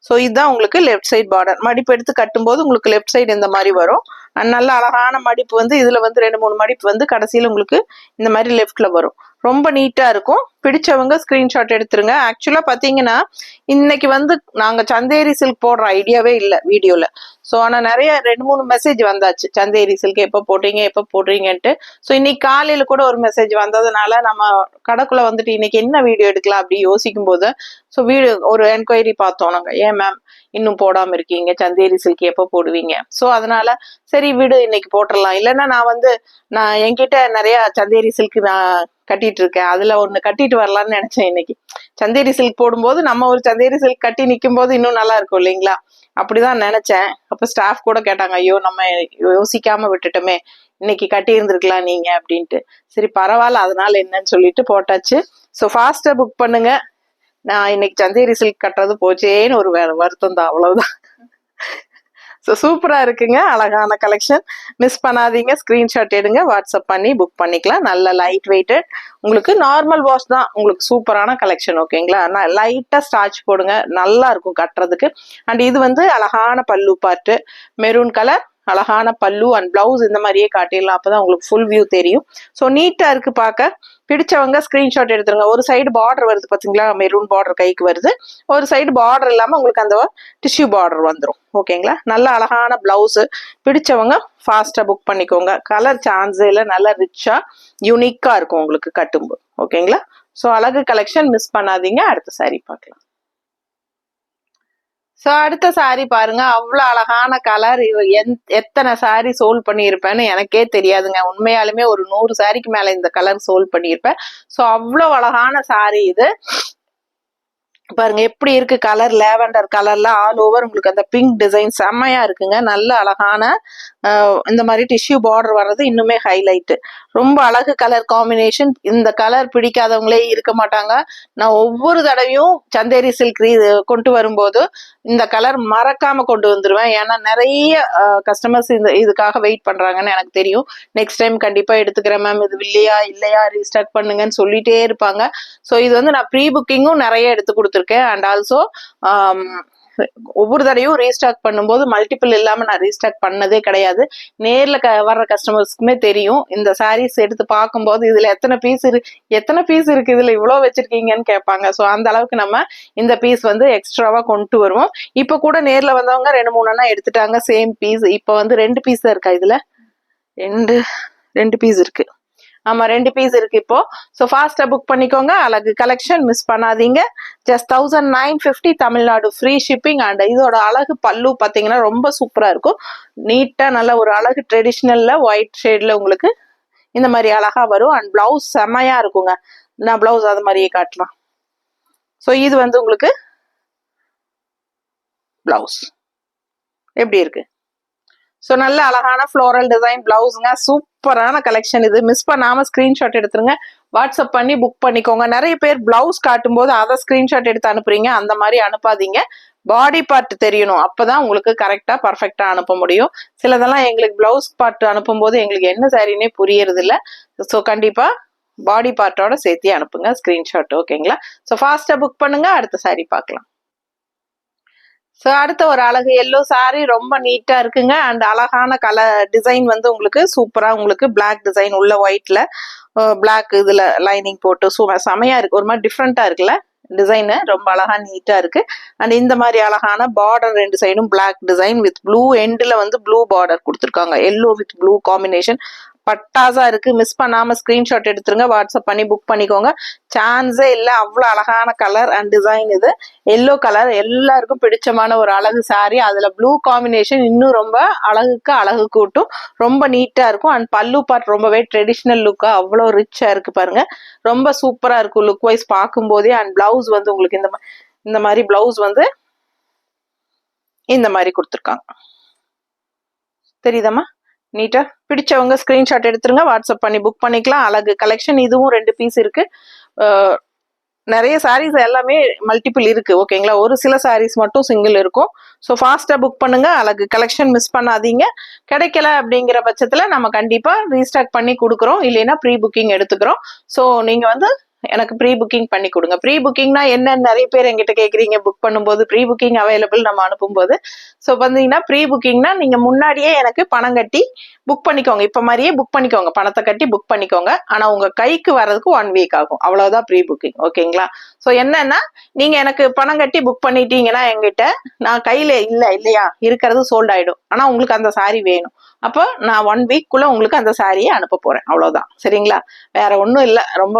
ஸோ இதுதான் உங்களுக்கு லெஃப்ட் சைட் பார்டர். மடிப்பு எடுத்து கட்டும்போது உங்களுக்கு லெஃப்ட் சைடு இந்த மாதிரி வரும். அண்ட் நல்ல அழகான மடிப்பு வந்து இதுல வந்து 2-3 மடிப்பு வந்து கடைசியில உங்களுக்கு இந்த மாதிரி லெஃப்ட்ல வரும். ரொம்ப நீட்டா இருக்கும். பிடிச்சவங்க ஸ்கிரீன்ஷாட் எடுத்துருங்க. ஆக்சுவலா பாத்தீங்கன்னா இன்னைக்கு வந்து நாங்க சந்தேரி சில்க் போடுற ஐடியாவே இல்லை வீடியோல. ஸோ ஆனா நிறைய 2-3 மெசேஜ் வந்தாச்சு, சந்தேரி சில்க் எப்போ போடுறீங்கன்ட்டு. ஸோ இன்னைக்கு காலையில கூட ஒரு மெசேஜ் வந்ததுனால நம்ம கடைக்குள்ள வந்துட்டு இன்னைக்கு என்ன வீடியோ எடுக்கலாம் அப்படி யோசிக்கும் போது ஸோ ஒரு என்கொயரி பார்த்தோம் நாங்க. ஏன் மேம் இன்னும் போடாம இருக்கீங்க, சந்தேரி சில்க் எப்போ போடுவீங்க? ஸோ அதனால சரி வீடு இன்னைக்கு போட்டுடலாம். இல்லைன்னா நான் என்கிட்ட நிறைய சந்தேரி சில்க் நான் கட்டிட்டு இருக்கேன், அதுல ஒண்ணு கட்டிட்டு வரலாம்னு நினைச்சேன். இன்னைக்கு சந்தேரி சில்க் போடும்போது நம்ம ஒரு சந்தேரி சில்க் கட்டி நிற்கும் போது இன்னும் நல்லா இருக்கும் இல்லைங்களா. அப்படிதான் நினைச்சேன். அப்ப ஸ்டாஃப் கூட கேட்டாங்க, ஐயோ நம்ம யோசிக்காம விட்டுட்டோமே, இன்னைக்கு கட்டி இருந்திருக்கலாம் நீங்க அப்படின்ட்டு. சரி பரவாயில்ல, அதனால என்னன்னு சொல்லிட்டு போட்டாச்சு. ஸோ ஃபாஸ்டா புக் பண்ணுங்க. நான் இன்னைக்கு சந்தேரி சில்க் கட்டுறது போச்சேன்னு ஒரு வருத்தம் தான், அவ்வளவுதான். ஸோ சூப்பரா இருக்குங்க. அழகான கலெக்ஷன் மிஸ் பண்ணாதீங்க. ஸ்கிரீன்ஷாட் எடுங்க, வாட்ஸ்அப் பண்ணி புக் பண்ணிக்கலாம். நல்ல லைட் வெயிட்டட், உங்களுக்கு நார்மல் வாஷ் தான். உங்களுக்கு சூப்பரான கலெக்ஷன். ஓகேங்களா. லைட்டா ஸ்டார்ச் போடுங்க, நல்லா இருக்கும் கட்டுறதுக்கு. அண்ட் இது வந்து அழகான பல்லு பார்ட்டு, மெரூன் கலர் அழகான பல்லு அண்ட் பிளவுஸ் இந்த மாதிரியே காட்டிடலாம். அப்பதான் உங்களுக்கு ஃபுல் வியூ தெரியும். ஸோ நீட்டா இருக்கு பார்க்க. பிடிச்சவங்க ஸ்கிரீன்ஷாட் எடுத்துருங்க. ஒரு சைடு பார்டர் வருது பாத்தீங்களா, மெரூன் பார்டர் கைக்கு வருது. ஒரு சைடு பார்டர் இல்லாம உங்களுக்கு அந்த டிஷ்யூ பார்டர் வந்துடும். ஓகேங்களா. நல்ல அழகான பிளவுஸ். பிடிச்சவங்க ஃபாஸ்டா புக் பண்ணிக்கோங்க. கலர் சான்ஸேல நல்ல ரிச்சா யூனிக்கா இருக்கும் உங்களுக்கு கட்டும்போது. ஓகேங்களா. ஸோ அழகு கலெக்ஷன் மிஸ் பண்ணாதீங்க. அடுத்த சாரி பார்க்கலாம். ஸோ அடுத்த சாரி பாருங்க. அவ்வளோ அழகான கலர். எத்தனை சாரி சோல்ட் பண்ணியிருப்பேன்னு எனக்கே தெரியாதுங்க. உண்மையாலுமே ஒரு 100 சாரிக்கு மேல இந்த கலர் சோல்ட் பண்ணியிருப்பேன். ஸோ அவ்வளோ அழகான சாரி இது. பாருங்க எப்படி இருக்கு கலர். லேவண்டர் கலர்ல ஆல் ஓவர் உங்களுக்கு அந்த பிங்க் டிசைன் செம்மையா இருக்குங்க. நல்ல அழகான இந்த மாதிரி டிஷ்யூ பார்டர் வர்றது இன்னுமே ஹைலைட். ரொம்ப அழகு கலர் காம்பினேஷன். இந்த கலர் பிடிக்காதவங்களே இருக்க மாட்டாங்க. நான் ஒவ்வொரு தடவையும் சந்தேரி சில்க் கொண்டு வரும்போது இந்த கலர் மறக்காம கொண்டு வந்துருவேன். ஏன்னா நிறைய கஸ்டமர்ஸ் இதுக்காக வெயிட் பண்றாங்கன்னு எனக்கு தெரியும். நெக்ஸ்ட் டைம் கண்டிப்பா எடுத்துக்கிறேன் மேம், இது இல்லையா ரீஸ்டார்ட் பண்ணுங்கன்னு சொல்லிட்டே இருப்பாங்க. ஸோ இது வந்து நான் ப்ரீ புக்கிங்கும் நிறைய எடுத்து கொடுத்துருக்கேன். அண்ட் ஆல்சோ ஒவ்வொரு தடையும் ரீஸ்டாக் பண்ணும்போது மல்டிபிள் இல்லாம நான் ரீஸ்டாக் பண்ணதே கிடையாது. நேர்ல வர்ற கஸ்டமர்ஸ்க்குமே தெரியும். இந்த சாரீஸ் எடுத்து பார்க்கும்போது இதுல எத்தனை பீஸ் இருக்கு, இதுல இவ்வளவு வச்சிருக்கீங்கன்னு கேட்பாங்க. ஸோ அந்த அளவுக்கு நம்ம இந்த பீஸ் வந்து எக்ஸ்ட்ராவா கொண்டு வருவோம். இப்ப கூட நேர்ல வந்தவங்க 2-3 எடுத்துட்டாங்க சேம் பீஸ். இப்ப வந்து 2 பீஸ் தான் இருக்கா இதுல, ரெண்டு பீஸ் இருக்கு. ஆமா 2 பீஸ் இருக்கு இப்போ. ஸோ ஃபாஸ்டா புக் பண்ணிக்கோங்க. அழகு கலெக்ஷன் மிஸ் பண்ணாதீங்க. Just 1950 Tamil Nadu free shipping. And இதோட அழகு பல்லு பாத்தீங்கன்னா ரொம்ப சூப்பரா இருக்கும். நீட்டா நல்ல ஒரு அழகு ட்ரெடிஷ்னல்ல ஒயிட் ஷேட்ல உங்களுக்கு இந்த மாதிரி அழகா வரும். அண்ட் பிளவுஸ் செமையா இருக்குங்க. நான் பிளவுஸ் அது மாதிரியே காட்டலாம். ஸோ இது வந்து உங்களுக்கு பிளவுஸ் எப்படி இருக்கு. ஸோ நல்ல அழகான ஃப்ளோரல் டிசைன் பிளவுஸுங்க. சூப்பரான கலெக்ஷன் இது. மிஸ் பண்ணாம ஸ்கிரீன்ஷாட் எடுத்துருங்க. வாட்ஸ்அப் பண்ணி புக் பண்ணிக்கோங்க. நிறைய பேர் பிளவுஸ் காட்டும் போது அதை ஸ்கிரீன்ஷாட் எடுத்து அனுப்புறீங்க. அந்த மாதிரி அனுப்பாதீங்க. பாடி பார்ட் தெரியணும். அப்பதான் உங்களுக்கு கரெக்டா பர்ஃபெக்டா அனுப்ப முடியும். சிலதெல்லாம் எங்களுக்கு பிளவுஸ் பார்ட் அனுப்பும் போது எங்களுக்கு என்ன சாரின்னே புரியறது இல்லை. ஸோ கண்டிப்பா பாடி பார்ட்டோட சேர்த்து அனுப்புங்க ஸ்கிரீன்ஷாட். ஓகேங்களா. ஸோ ஃபாஸ்டா புக் பண்ணுங்க. அடுத்த சாரி பார்க்கலாம். ஸோ அடுத்த ஒரு அழகு எல்லோ சாரி ரொம்ப நீட்டா இருக்குங்க. அண்ட் அழகான கலர் டிசைன் வந்து உங்களுக்கு சூப்பரா உங்களுக்கு பிளாக் டிசைன் உள்ள ஒயிட்ல பிளாக் இதுல லைனிங் போட்டு செமையா இருக்கு. ஒரு மாதிரி டிஃப்ரெண்டா இருக்குல்ல டிசைனு. ரொம்ப அழகா நீட்டா இருக்கு. அண்ட் இந்த மாதிரி அழகான பார்டர் 2 சைடும் பிளாக் டிசைன் வித் ப்ளூ எண்ட்ல வந்து ப்ளூ பார்டர் கொடுத்துருக்காங்க. எல்லோ வித் ப்ளூ காம்பினேஷன் பட்டாசா இருக்கு. மிஸ் பண்ணாம ஸ்கிரீன்ஷாட் எடுத்துருங்க. வாட்ஸ்அப் பண்ணி புக் பண்ணிக்கோங்க. சான்ஸே இல்லை. அவ்வளோ அழகான கலர் அண்ட் டிசைன் இது. எல்லோ கலர் எல்லாருக்கும் பிடிச்சமான ஒரு அழகு சாரி. அதுல ப்ளூ காம்பினேஷன் இன்னும் ரொம்ப அழகுக்கு அழகு கூட்டும். ரொம்ப நீட்டா இருக்கும். அண்ட் பல்லு பார்ட் ரொம்பவே ட்ரெடிஷ்னல் லுக்கா அவ்வளோ ரிச்சா இருக்கு பாருங்க. ரொம்ப சூப்பரா இருக்கும் லுக் வைஸ் பார்க்கும் போதே. அண்ட் பிளவுஸ் வந்து உங்களுக்கு இந்த மாதிரி பிளவுஸ் வந்து இந்த மாதிரி கொடுத்துருக்காங்க. தெரியுதம்மா நீட்டா. பிடிச்சவங்க ஸ்கிரீன்ஷாட் எடுத்துருங்க. வாட்ஸ்அப் பண்ணி புக் பண்ணிக்கலாம். அழகு கலெக்ஷன் இதுவும் 2 பீஸ் இருக்கு. நிறைய சாரீஸ் எல்லாமே மல்டிபிள் இருக்கு. ஓகேங்களா. ஒரு சில சாரீஸ் மட்டும் சிங்கிள் இருக்கும். ஸோ ஃபாஸ்டா புக் பண்ணுங்க. அழகு கலெக்ஷன் மிஸ் பண்ணாதீங்க. கிடைக்கல அப்படிங்கிற பட்சத்துல நம்ம கண்டிப்பா ரீஸ்டாக் பண்ணி கொடுக்குறோம். இல்லைன்னா ப்ரீ புக்கிங் எடுத்துக்கிறோம். ஸோ நீங்க வந்து எனக்கு ப்ரீ புக்கிங் பண்ணி கொடுங்க. ப்ரீ புக்கிங்னா என்னன்னு நிறைய பேர் எங்கிட்ட கேட்குறீங்க. புக் பண்ணும்போது ப்ரீ புக்கிங் அவைலபிள் நம்ம அனுப்பும்போது. ஸோ பார்த்தீங்கன்னா ப்ரீ புக்கிங்னா நீங்க முன்னாடியே எனக்கு பணம் கட்டி புக் பண்ணிக்கோங்க. இப்ப மாதிரியே புக் பண்ணிக்கோங்க. பணத்தை கட்டி புக் பண்ணிக்கோங்க. ஆனா உங்க கைக்கு வர்றதுக்கு 1 வீக் ஆகும். அவ்வளவுதான் ப்ரீ புக்கிங். ஓகேங்களா. ஸோ என்னன்னா நீங்க எனக்கு பணம் கட்டி புக் பண்ணிட்டீங்கன்னா என்கிட்ட நான் கையில இல்லையா இருக்கிறது சோல்ட் ஆயிடும். ஆனா உங்களுக்கு அந்த சாரி வேணும். அப்போ நான் 1 வீக்குள்ள உங்களுக்கு அந்த சாரியை அனுப்ப போறேன். அவ்வளவுதான். சரிங்களா. வேற ஒன்றும் இல்லை. ரொம்ப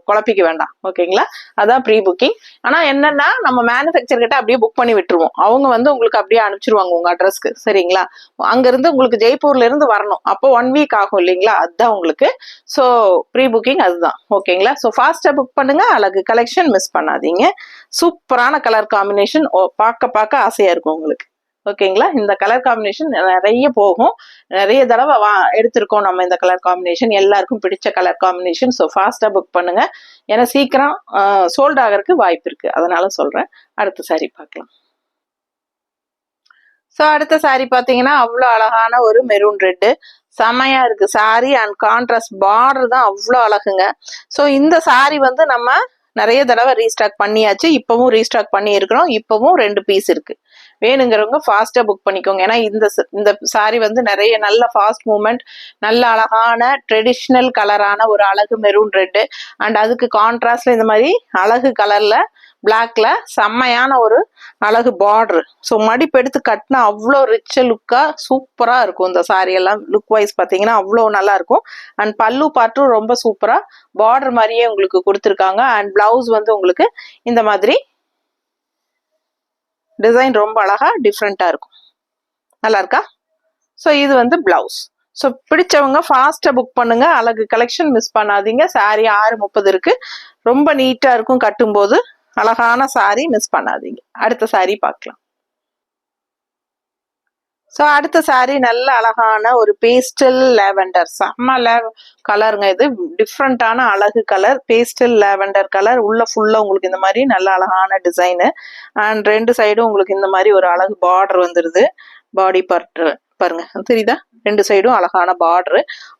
குழப்பிக்க வேண்டாம். ஓகேங்களா. அதான் ப்ரீ புக்கிங். ஆனா என்னன்னா நம்ம மேனுஃபேக்சர் கிட்ட அப்படியே புக் பண்ணி விட்டுருவோம். அவங்க வந்து உங்களுக்கு அப்படியே அனுப்பிச்சிருவாங்க உங்க அட்ரஸ்க்கு. சரிங்களா. அங்க இருந்து உங்களுக்கு ஜெய்ப்பூர்ல இருந்து வரணும். அப்போ 1 வீக் ஆகும் இல்லைங்களா. அதுதான் உங்களுக்கு. ஸோ ப்ரீ புக்கிங் அதுதான். ஓகேங்களா. ஸோ ஃபாஸ்டா புக் பண்ணுங்க. அழகு கலெக்ஷன் மிஸ் பண்ணாதீங்க. சூப்பரான கலர் காம்பினேஷன். பார்க்க ஆசையா இருக்கும் உங்களுக்கு. ஓகேங்களா. இந்த கலர் காம்பினேஷன் நிறைய போகும். நிறைய தடவை எடுத்திருக்கோம் நம்ம இந்த கலர் காம்பினேஷன். எல்லாருக்கும் பிடிச்ச கலர் காம்பினேஷன். ஸோ ஃபாஸ்டா புக் பண்ணுங்க. ஏன்னா சீக்கிரம் சோல்ட் ஆகிறதுக்கு வாய்ப்பு இருக்கு. அதனால சொல்றேன். அடுத்த சாரி பார்க்கலாம். ஸோ அடுத்த சாரி பார்த்தீங்கன்னா அவ்வளோ அழகான ஒரு மெரூன் ரெட்டு செமையா இருக்கு சாரி. அண்ட் கான்ட்ராஸ்ட் பார்டர் தான் அவ்வளோ அழகுங்க. ஸோ இந்த சாரி வந்து நம்ம நிறைய தடவை ரீஸ்டாக் பண்ணியாச்சு. இப்பவும் ரீஸ்டாக் பண்ணி இருக்கிறோம். இப்பவும் 2 பீஸ் இருக்கு. வேணுங்கிறவங்க ஃபாஸ்டா புக் பண்ணிக்கோங்க. ஏன்னா இந்த சாரி வந்து நிறைய நல்ல ஃபாஸ்ட் மூவ்மெண்ட், நல்ல அழகான ட்ரெடிஷ்னல் கலரான ஒரு அழகு மெரூன் ரெட்டு. அண்ட் அதுக்கு கான்ட்ராஸ்ட்ல இந்த மாதிரி அழகு கலர்ல பிளாக்ல செம்மையான ஒரு அழகு பார்டர். ஸோ மடிப்பு எடுத்து கட்டினா அவ்வளோ ரிச்ச லுக்கா சூப்பரா இருக்கும். இந்த சாரி எல்லாம் லுக் வைஸ் பார்த்தீங்கன்னா அவ்வளோ நல்லா இருக்கும். அண்ட் பல்லு பார்ட்டும் ரொம்ப சூப்பரா பார்டர் மாதிரியே உங்களுக்கு கொடுத்துருக்காங்க. அண்ட் பிளவுஸ் வந்து உங்களுக்கு இந்த மாதிரி டிசைன் ரொம்ப அழகா டிஃப்ரெண்டா இருக்கும். நல்லா இருக்கா. ஸோ இது வந்து பிளவுஸ். ஸோ பிடிச்சவங்க ஃபாஸ்டா புக் பண்ணுங்க. அழகு கலெக்ஷன் மிஸ் பண்ணாதீங்க. சாரி 6:30 இருக்கு. ரொம்ப நீட்டா இருக்கும் கட்டும்போது. அழகான சாரி மிஸ் பண்ணாதீங்க. அடுத்த சாரி பார்க்கலாம். ஸோ அடுத்த சாரி நல்ல அழகான ஒரு பேஸ்டல் லேவெண்டர் செம்ம கலருங்க. இது டிஃப்ரெண்டான அழகு கலர். Pastel lavender colour. உள்ள ஃபுல்லா உங்களுக்கு இந்த மாதிரி நல்ல அழகான டிசைனு. அண்ட் 2 சைடும் உங்களுக்கு இந்த மாதிரி ஒரு அழகு பார்டர் வந்துருது. பாடி பார்ட் பாருங்க தெரியுதா, ரெண்டு சைடும் அழகான border.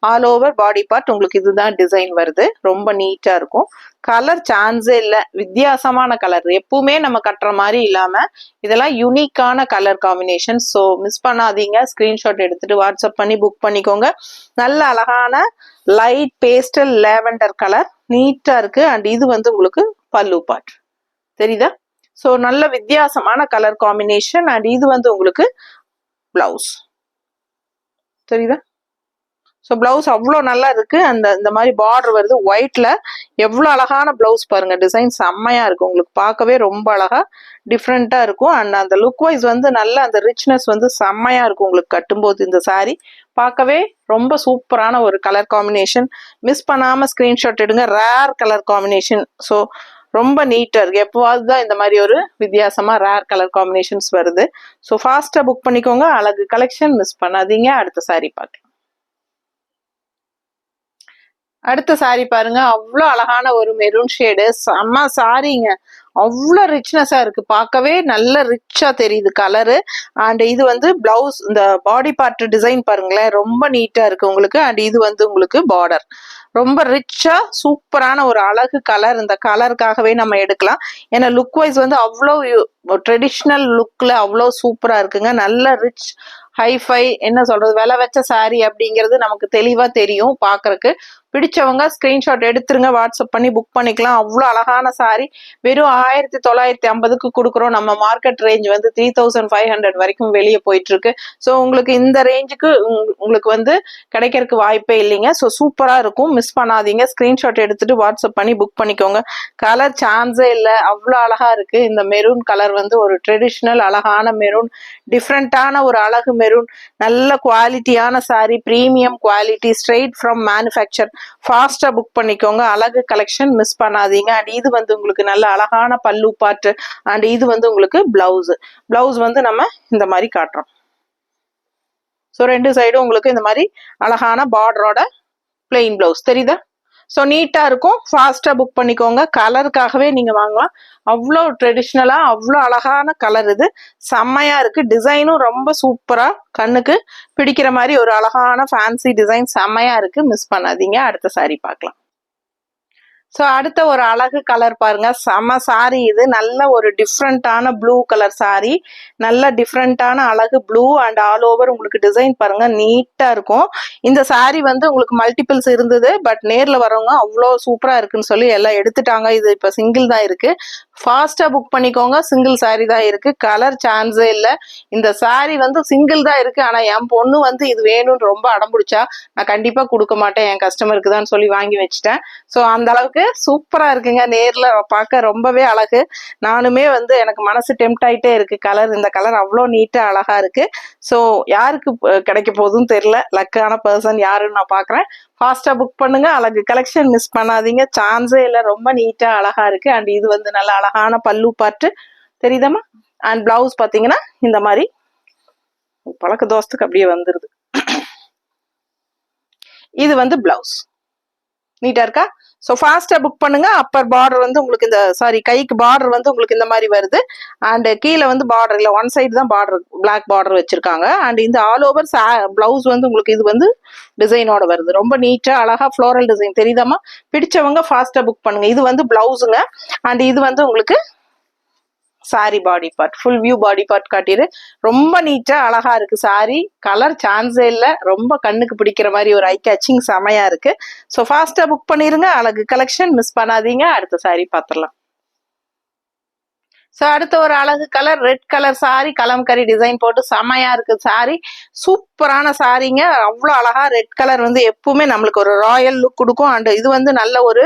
All over body part உங்களுக்கு இதுதான் டிசைன் வருது. ரொம்ப நீட்டா இருக்கும். கலர் சான்ஸே இல்லை, வித்தியாசமான கலர், எப்பவுமே நம்ம கட்டுற மாதிரி இல்லாம இதெல்லாம் யூனிக்கான கலர் காம்பினேஷன். ஸோ மிஸ் பண்ணாதீங்க, ஸ்கிரீன்ஷாட் எடுத்துட்டு வாட்ஸ்அப் பண்ணி புக் பண்ணிக்கோங்க. நல்ல அழகான லைட் பேஸ்டல் லேவெண்டர் கலர், நீட்டா இருக்கு. அண்ட் இது வந்து உங்களுக்கு பல்லு பார்ட் தெரியுதா. ஸோ நல்ல வித்தியாசமான கலர் காம்பினேஷன். அண்ட் இது வந்து உங்களுக்கு பிளவுஸ் தெரியுதா. ஸோ பிளவுஸ் அவ்வளோ நல்லா இருக்கு. இந்த மாதிரி பார்டர் வருது ஒயிட்ல. எவ்வளோ அழகான பிளவுஸ் பாருங்க, டிசைன் செம்மையா இருக்கு. உங்களுக்கு பார்க்கவே ரொம்ப அழகா டிஃப்ரெண்டா இருக்கும். அண்ட் அந்த லுக் வைஸ் வந்து நல்ல அந்த ரிச்னஸ் வந்து செம்மையா இருக்கும் உங்களுக்கு கட்டும்போது. இந்த சாரி பார்க்கவே ரொம்ப சூப்பரான ஒரு கலர் காம்பினேஷன். மிஸ் பண்ணாம ஸ்கிரீன்ஷாட் எடுங்க. Rare colour combination. ஸோ ரொம்ப நீட்டா இருக்கு. எப்போவாது தான் இந்த மாதிரி ஒரு வித்தியாசமா ரேர் கலர் காம்பினேஷன்ஸ் வருது. ஸோ ஃபாஸ்டா புக் பண்ணிக்கோங்க. அழகு கலெக்ஷன் மிஸ் பண்ணாதீங்க. அடுத்த சாரி பார்க்கலாம். அடுத்த சாரி பாருங்க, அவ்வளோ அழகான ஒரு மெரூன் ஷேடு. செம்ம சாரிங்க, அவ்வளோ ரிச்னஸா இருக்கு. பார்க்கவே நல்ல ரிச்சா தெரியுது கலரு. அண்ட் இது வந்து பிளவுஸ், இந்த பாடி பார்ட் டிசைன் பாருங்களேன், ரொம்ப நீட்டா இருக்கு உங்களுக்கு. அண்ட் இது வந்து உங்களுக்கு பார்டர் ரொம்ப ரிச்சா சூப்பரான ஒரு அழகு கலர். இந்த கலருக்காகவே நம்ம எடுக்கலாம். ஏன்னா லுக் வைஸ் வந்து அவ்வளோ ட்ரெடிஷ்னல் லுக்ல அவ்வளோ சூப்பரா இருக்குங்க. நல்ல ரிச் ஹைஃபை, என்ன சொல்றது, விலை வச்ச சாரி அப்படிங்கிறது நமக்கு தெளிவா தெரியும் பாக்குறதுக்கு. பிடிச்சவங்க ஸ்கிரீன்ஷாட் எடுத்துருங்க, வாட்ஸ்அப் பண்ணி புக் பண்ணிக்கலாம். அவ்வளோ அழகான சாரி. வெறும் 1950க்கு கொடுக்குறோம். நம்ம மார்க்கெட் ரேஞ்ச் வந்து 3500 வரைக்கும் வெளியே போயிட்டு இருக்கு. ஸோ உங்களுக்கு இந்த ரேஞ்சுக்கு உங்களுக்கு வந்து கிடைக்கிறதுக்கு வாய்ப்பே இல்லைங்க. ஸோ சூப்பரா இருக்கும், மிஸ் பண்ணாதீங்க. ஸ்கிரீன்ஷாட் எடுத்துட்டு வாட்ஸ்அப் பண்ணி புக் பண்ணிக்கோங்க. கலர் சான்ஸே இல்லை, அவ்வளோ அழகா இருக்கு. இந்த மெரூன் கலர் வந்து ஒரு ட்ரெடிஷ்னல் அழகான மெரூன், டிஃப்ரெண்டான ஒரு அழகு மெரூன். நல்ல குவாலிட்டியான sorry, premium quality, straight from manufacture. ஃபாஸ்டா புக் பண்ணிக்கோங்க. அழகு கலெக்ஷன் மிஸ் பண்ணாதீங்க. அண்ட் இது வந்து உங்களுக்கு நல்ல அழகான பல்லு பாட்டு. அண்ட் இது வந்து உங்களுக்கு பிளவுஸ் வந்து நம்ம இந்த மாதிரி காட்டுறோம். ஸோ ரெண்டு சைடும் உங்களுக்கு இந்த மாதிரி அழகான பார்டரோட பிளெயின் பிளவுஸ் தெரியுதா. ஸோ நீட்டா இருக்கும். ஃபாஸ்டா புக் பண்ணிக்கோங்க. கலருக்காகவே நீங்க வாங்கலாம். அவ்வளோ ட்ரெடிஷ்னலா அவ்வளோ அழகான கலர். இது செம்மையா இருக்கு. டிசைனும் ரொம்ப சூப்பரா, கண்ணுக்கு பிடிக்கிற மாதிரி ஒரு அழகான ஃபேன்சி டிசைன் செம்மையா இருக்கு. மிஸ் பண்ணாதீங்க. அடுத்த சாரி பார்க்கலாம். ஸோ அடுத்த ஒரு அழகு கலர் பாருங்க, செம சாரி. இது நல்ல ஒரு டிஃப்ரெண்டான ப்ளூ கலர் சாரி. நல்ல டிஃப்ரெண்டான அழகு ப்ளூ. அண்ட் ஆல் ஓவர் உங்களுக்கு டிசைன் பாருங்க, நீட்டா இருக்கும். இந்த சாரி வந்து உங்களுக்கு மல்டிபிள்ஸ் இருந்தது, பட் நேர்ல வரவங்க அவ்வளோ சூப்பரா இருக்குன்னு சொல்லி எல்லாம் எடுத்துட்டாங்க. இது இப்ப சிங்கிள் தான் இருக்கு. ஃபாஸ்டா புக் பண்ணிக்கோங்க. சிங்கிள் சாரி தான் இருக்கு. கலர் சான்ஸே இல்லை. இந்த சாரி வந்து சிங்கிள் தான் இருக்கு. ஆனா என் பொண்ணு வந்து இது வேணும்னு ரொம்ப அடம்பிடிச்சா, நான் கண்டிப்பா கொடுக்க மாட்டேன், என் கஸ்டமருக்கு தான் சொல்லி வாங்கி வச்சுட்டேன். ஸோ அந்த அளவுக்கு சூப்பரா இருக்குங்க. நேர்ல பார்க்க ரொம்பவே அழகு. நானுமே வந்து எனக்கு மனசு டெம்ட் ஆயிட்டே இருக்கு. கலர், இந்த கலர் அவ்வளோ நீட்டா அழகா இருக்கு. ஸோ யாருக்கு கிடைக்க போகுதுன்னு தெரியல. லக்கான பர்சன் யாருன்னு நான் பாக்குறேன். ஃபாஸ்டா புக் பண்ணுங்க. அழகு கலெக்ஷன் மிஸ் பண்ணாதீங்க. சான்ஸே இல்லை, ரொம்ப நீட்டா அழகா இருக்கு. அண்ட் இது வந்து நல்ல அழகான பல்லு பாட்டு தெரியுதமா. அண்ட் பிளவுஸ் பாத்தீங்கன்னா இந்த மாதிரி பழக்க தோசத்துக்கு அப்படியே வந்துருது. இது வந்து பிளவுஸ் நீட்டா இருக்கா. ஸோ ஃபாஸ்டா புக் பண்ணுங்க. அப்பர் பார்டர் வந்து உங்களுக்கு இந்த கைக்கு பார்டர் வந்து உங்களுக்கு இந்த மாதிரி வருது. அண்ட் கீழே வந்து பார்டர் இல்லை, ஒன் சைடு தான் பார்டர், பிளாக் பார்டர் வச்சிருக்காங்க. அண்ட் இந்த ஆல் ஓவர் பிளவுஸ் வந்து உங்களுக்கு இது வந்து டிசைனோட வருது. ரொம்ப நீட்டா அழகா ஃப்ளோரல் டிசைன் தெரியுதாமா. பிடிச்சவங்க ஃபாஸ்டா புக் பண்ணுங்க. இது வந்து பிளவுஸுங்க. அண்ட் இது வந்து உங்களுக்கு sari body part, full view body part காட்டிடு. ரொம்ப நீட்டா அழகா இருக்கு சாரி. கலர் சான்ஸே இல்லை, ரொம்ப கண்ணுக்கு பிடிக்கிற மாதிரி ஒரு ஐ கேச்சிங் செமையா இருக்கு. ஸோ ஃபாஸ்டா புக் பண்ணிருங்க. அழகு கலெக்ஷன் மிஸ் பண்ணாதீங்க. அடுத்த சாரி பார்த்துடலாம். ஸோ அடுத்த ஒரு அழகு colour, red colour sorry, kalamkari design போட்டு செமையா இருக்கு சாரி. சூப்பரான சாரிங்க. அவ்வளோ அழகா ரெட் கலர் வந்து எப்பவுமே நம்மளுக்கு ஒரு ராயல் லுக் கொடுக்கும். அண்ட் இது வந்து நல்ல ஒரு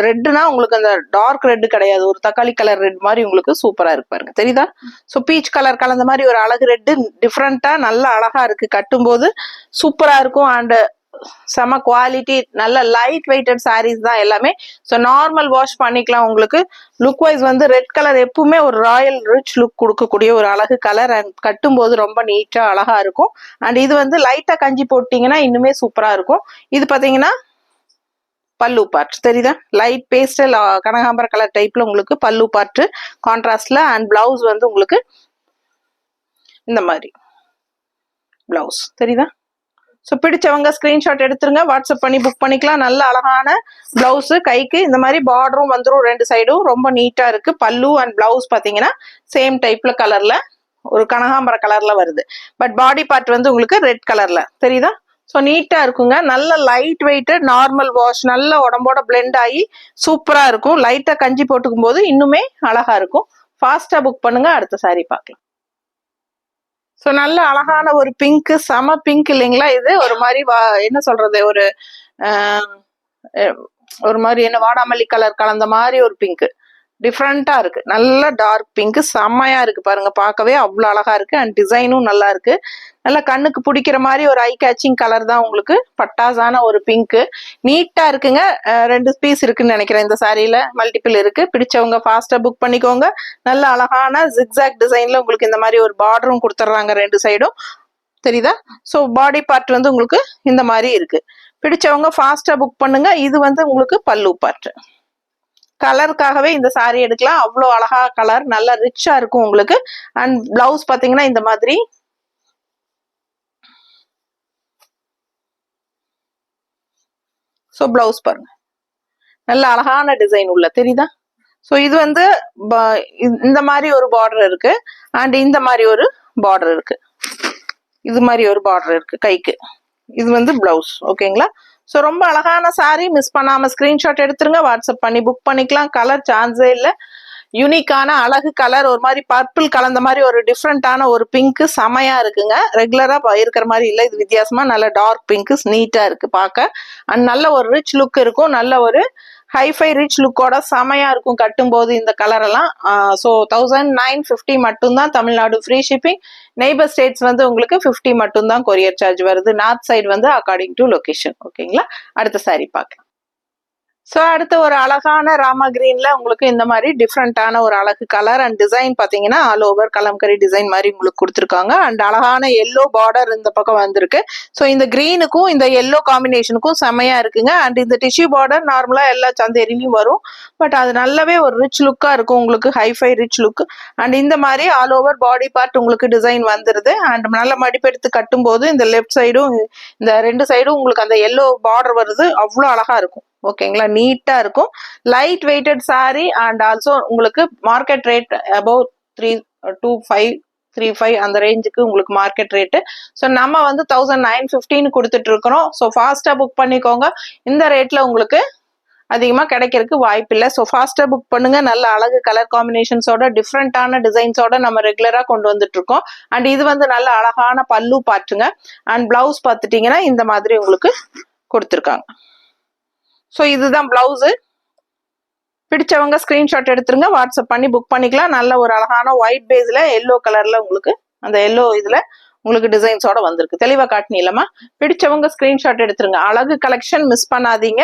ரெட்னா உங்களுக்கு அந்த டார்க் ரெட் கிடையாது, ஒரு தக்காளி கலர் ரெட் மாதிரி உங்களுக்கு சூப்பரா இருக்கு பாருங்க, தெரியுதா. ஸோ பீச் கலர் கலந்த மாதிரி ஒரு அழகு ரெட்டு, டிஃப்ரெண்டா நல்ல அழகா இருக்கு. கட்டும்போது சூப்பரா இருக்கும். அண்ட் செம குவாலிட்டி, நல்ல லைட் வெயிட்டட் சாரீஸ் தான் எல்லாமே. ஸோ நார்மல் வாஷ் பண்ணிக்கலாம். உங்களுக்கு லுக் வைஸ் வந்து ரெட் கலர் எப்பவுமே ஒரு ராயல் ரிச் லுக் கொடுக்கக்கூடிய ஒரு அழகு கலர். அண்ட் கட்டும்போது ரொம்ப நீட்டா அழகா இருக்கும். அண்ட் இது வந்து லைட்டா கஞ்சி போட்டீங்கன்னா இன்னுமே சூப்பரா இருக்கும். இது பாத்தீங்கன்னா பல்லு பார்ட் தெரியுதா, லைட் பேஸ்டல் கனகாம்பர கலர் டைப்ல உங்களுக்கு பல்லு பார்ட் கான்ட்ராஸ்ட்ல. அண்ட் பிளவுஸ் வந்து உங்களுக்கு இந்த மாதிரி பிளவுஸ். தெரியுதா? ஸோ பிடிச்சவங்க ஸ்கிரீன்ஷாட் எடுத்துருங்க, வாட்ஸ்அப் பண்ணி புக் பண்ணிக்கலாம். நல்ல அழகான பிளவுஸ், கைக்கு இந்த மாதிரி பார்டரும் வந்துடும், ரெண்டு சைடும் ரொம்ப நீட்டா இருக்கு. பல்லு அண்ட் பிளவுஸ் பாத்தீங்கன்னா சேம் டைப்ல கலர்ல ஒரு கனகாம்பர கலர்ல வருது. பட் பாடி பார்ட் வந்து உங்களுக்கு ரெட் கலர்ல. தெரியுதா? ஸோ நீட்டா இருக்குங்க. நல்ல லைட் வெயிட்டட், நார்மல் வாஷ், நல்ல உடம்போட பிளெண்ட் ஆகி சூப்பரா இருக்கும். லைட்டா கஞ்சி போட்டுக்கும் போது இன்னுமே அழகா இருக்கும். ஃபாஸ்டா புக் பண்ணுங்க. அடுத்த சாரி பார்க்கலாம். ஸோ நல்ல அழகான ஒரு பிங்க், செம பிங்க் இல்லைங்களா? இது ஒரு மாதிரி என்ன சொல்றது, ஒரு மாதிரி என்ன வாடாமல்லி கலர் கலந்த மாதிரி ஒரு பிங்க், டிஃப்ரெண்டா இருக்கு. நல்ல டார்க் பிங்க், செம்மையா இருக்கு பாருங்க. பார்க்கவே அவ்வளவு அழகா இருக்கு. அண்ட் டிசைனும் நல்லா இருக்கு. நல்லா கண்ணுக்கு பிடிக்கிற மாதிரி ஒரு ஐ கேச்சிங் கலர் தான் உங்களுக்கு. பட்டாசான ஒரு பிங்க், நீட்டா இருக்குங்க. 2 பீஸ் இருக்குன்னு நினைக்கிறேன் இந்த சாரியில, மல்டிபிள் இருக்கு. பிடிச்சவங்க ஃபாஸ்டா புக் பண்ணிக்கோங்க. நல்ல அழகான ஜிக்ஸாக் டிசைன்ல உங்களுக்கு இந்த மாதிரி ஒரு பார்டரும் கொடுத்துட்றாங்க 2 சைடும். தெரியுதா? ஸோ பாடி பார்ட் வந்து உங்களுக்கு இந்த மாதிரி இருக்கு. பிடிச்சவங்க ஃபாஸ்டா புக் பண்ணுங்க. இது வந்து உங்களுக்கு பல்லு பார்ட். கலருக்காகவே இந்த சாரி எடுக்கலாம். அவ்வளோ அழகா கலர், நல்லா ரிச்சா இருக்கும் உங்களுக்கு. அண்ட் பிளவுஸ் பாத்தீங்கன்னா இந்த மாதிரி ஸோ பிளவுஸ் பாருங்க, நல்ல அழகான டிசைன் உள்ள. தெரியுதா? ஸோ இது வந்து இந்த மாதிரி ஒரு பார்டர் இருக்கு. அண்ட் இந்த மாதிரி ஒரு பார்டர் இருக்கு. இது மாதிரி ஒரு பார்டர் இருக்கு கைக்கு. இது வந்து பிளவுஸ். ஓகேங்களா? ஸோ ரொம்ப அழகான சாரி. மிஸ் பண்ணாம ஸ்கிரீன்ஷாட் எடுத்துருங்க, வாட்ஸ்அப் பண்ணி புக் பண்ணிக்கலாம். கலர் சான்ஸே இல்லை. யூனிக்கான அழகு கலர், ஒரு மாதிரி பர்பிள் கலந்த மாதிரி ஒரு டிஃப்ரெண்டான ஒரு பிங்க், செமையா இருக்குங்க. ரெகுலரா இருக்கிற மாதிரி இல்லை, இது வித்தியாசமா நல்ல டார்க் பிங்க், நீட்டா இருக்கு பார்க்க. அண்ட் நல்ல ஒரு ரிச் லுக் இருக்கும். நல்ல ஒரு ஹைஃபை ரிச் லுக்கோட செமையா இருக்கும் கட்டும் போது இந்த கலர் எல்லாம். ஸோ 1950 மட்டும்தான் Tamil Nadu, free shipping. Neighbour states வந்து உங்களுக்கு 50 மட்டும்தான் கொரியர் சார்ஜ் வருது. நார்த் சைடு வந்து அக்கார்டிங் டு லொகேஷன். ஓகேங்களா? அடுத்த சாரி பார்க்கலாம். ஸோ அடுத்த ஒரு அழகான ராமா கிரீன்ல உங்களுக்கு இந்த மாதிரி டிஃப்ரெண்டான ஒரு அழகு கலர் அண்ட் டிசைன் பாத்தீங்கன்னா ஆல் ஓவர் கலம்கரி டிசைன் மாதிரி உங்களுக்கு கொடுத்துருக்காங்க. அண்ட் அழகான எல்லோ பார்டர் இந்த பக்கம் வந்திருக்கு. ஸோ இந்த கிரீனுக்கும் இந்த எல்லோ காம்பினேஷனுக்கும் செமையா இருக்குங்க. அண்ட் இந்த டிஷ்யூ பார்டர் நார்மலா எல்லா சந்தேரிலையும் வரும். பட் அது நல்லாவே ஒரு ரிச் லுக்கா இருக்கும் உங்களுக்கு, ஹைஃபை ரிச் லுக். அண்ட் இந்த மாதிரி ஆல் ஓவர் பாடி பார்ட் உங்களுக்கு டிசைன் வந்துருது. அண்ட் நல்ல மடிப்பெடுத்து கட்டும் போது இந்த லெஃப்ட் சைடும் இந்த 2 சைடும் உங்களுக்கு அந்த எல்லோ பார்டர் வருது. அவ்வளோ அழகா இருக்கும். ஓகேங்களா? நீட்டா இருக்கும். Light weighted sari. And also உங்களுக்கு மார்க்கெட் ரேட் அபவ் 325 அந்த ரேஞ்சுக்கு உங்களுக்கு மார்க்கெட் ரேட்டு. ஸோ நம்ம வந்து 1950 கொடுத்துட்டு இருக்கிறோம். ஸோ ஃபாஸ்டா புக் பண்ணிக்கோங்க. இந்த ரேட்ல உங்களுக்கு அதிகமா கிடைக்கிறதுக்கு வாய்ப்பு இல்லை. ஸோ ஃபாஸ்டா புக் பண்ணுங்க. நல்ல அழகு கலர் காம்பினேஷன்ஸோட, டிஃப்ரெண்டான டிசைன்ஸோட நம்ம ரெகுலரா கொண்டு வந்துட்டு இருக்கோம். அண்ட் இது வந்து நல்ல அழகான பல்லு பாட்டுங்க. அண்ட் பிளவுஸ் பார்த்துட்டீங்கன்னா இந்த மாதிரி உங்களுக்கு கொடுத்துருக்காங்க. ஸோ இதுதான் பிளவுஸ். பிடிச்சவங்க ஸ்கிரீன்ஷாட் எடுத்துருங்க, வாட்ஸ்அப் பண்ணி புக் பண்ணிக்கலாம். நல்ல ஒரு அழகான ஒயிட் பேஸ்ல எல்லோ கலர்ல உங்களுக்கு அந்த எல்லோ இதுல உங்களுக்கு டிசைன்ஸோட வந்திருக்கு. தெளிவா காட்டினீங்களா? பிடிச்சவங்க ஸ்கிரீன்ஷாட் எடுத்துருங்க. அழகு கலெக்ஷன், மிஸ் பண்ணாதீங்க.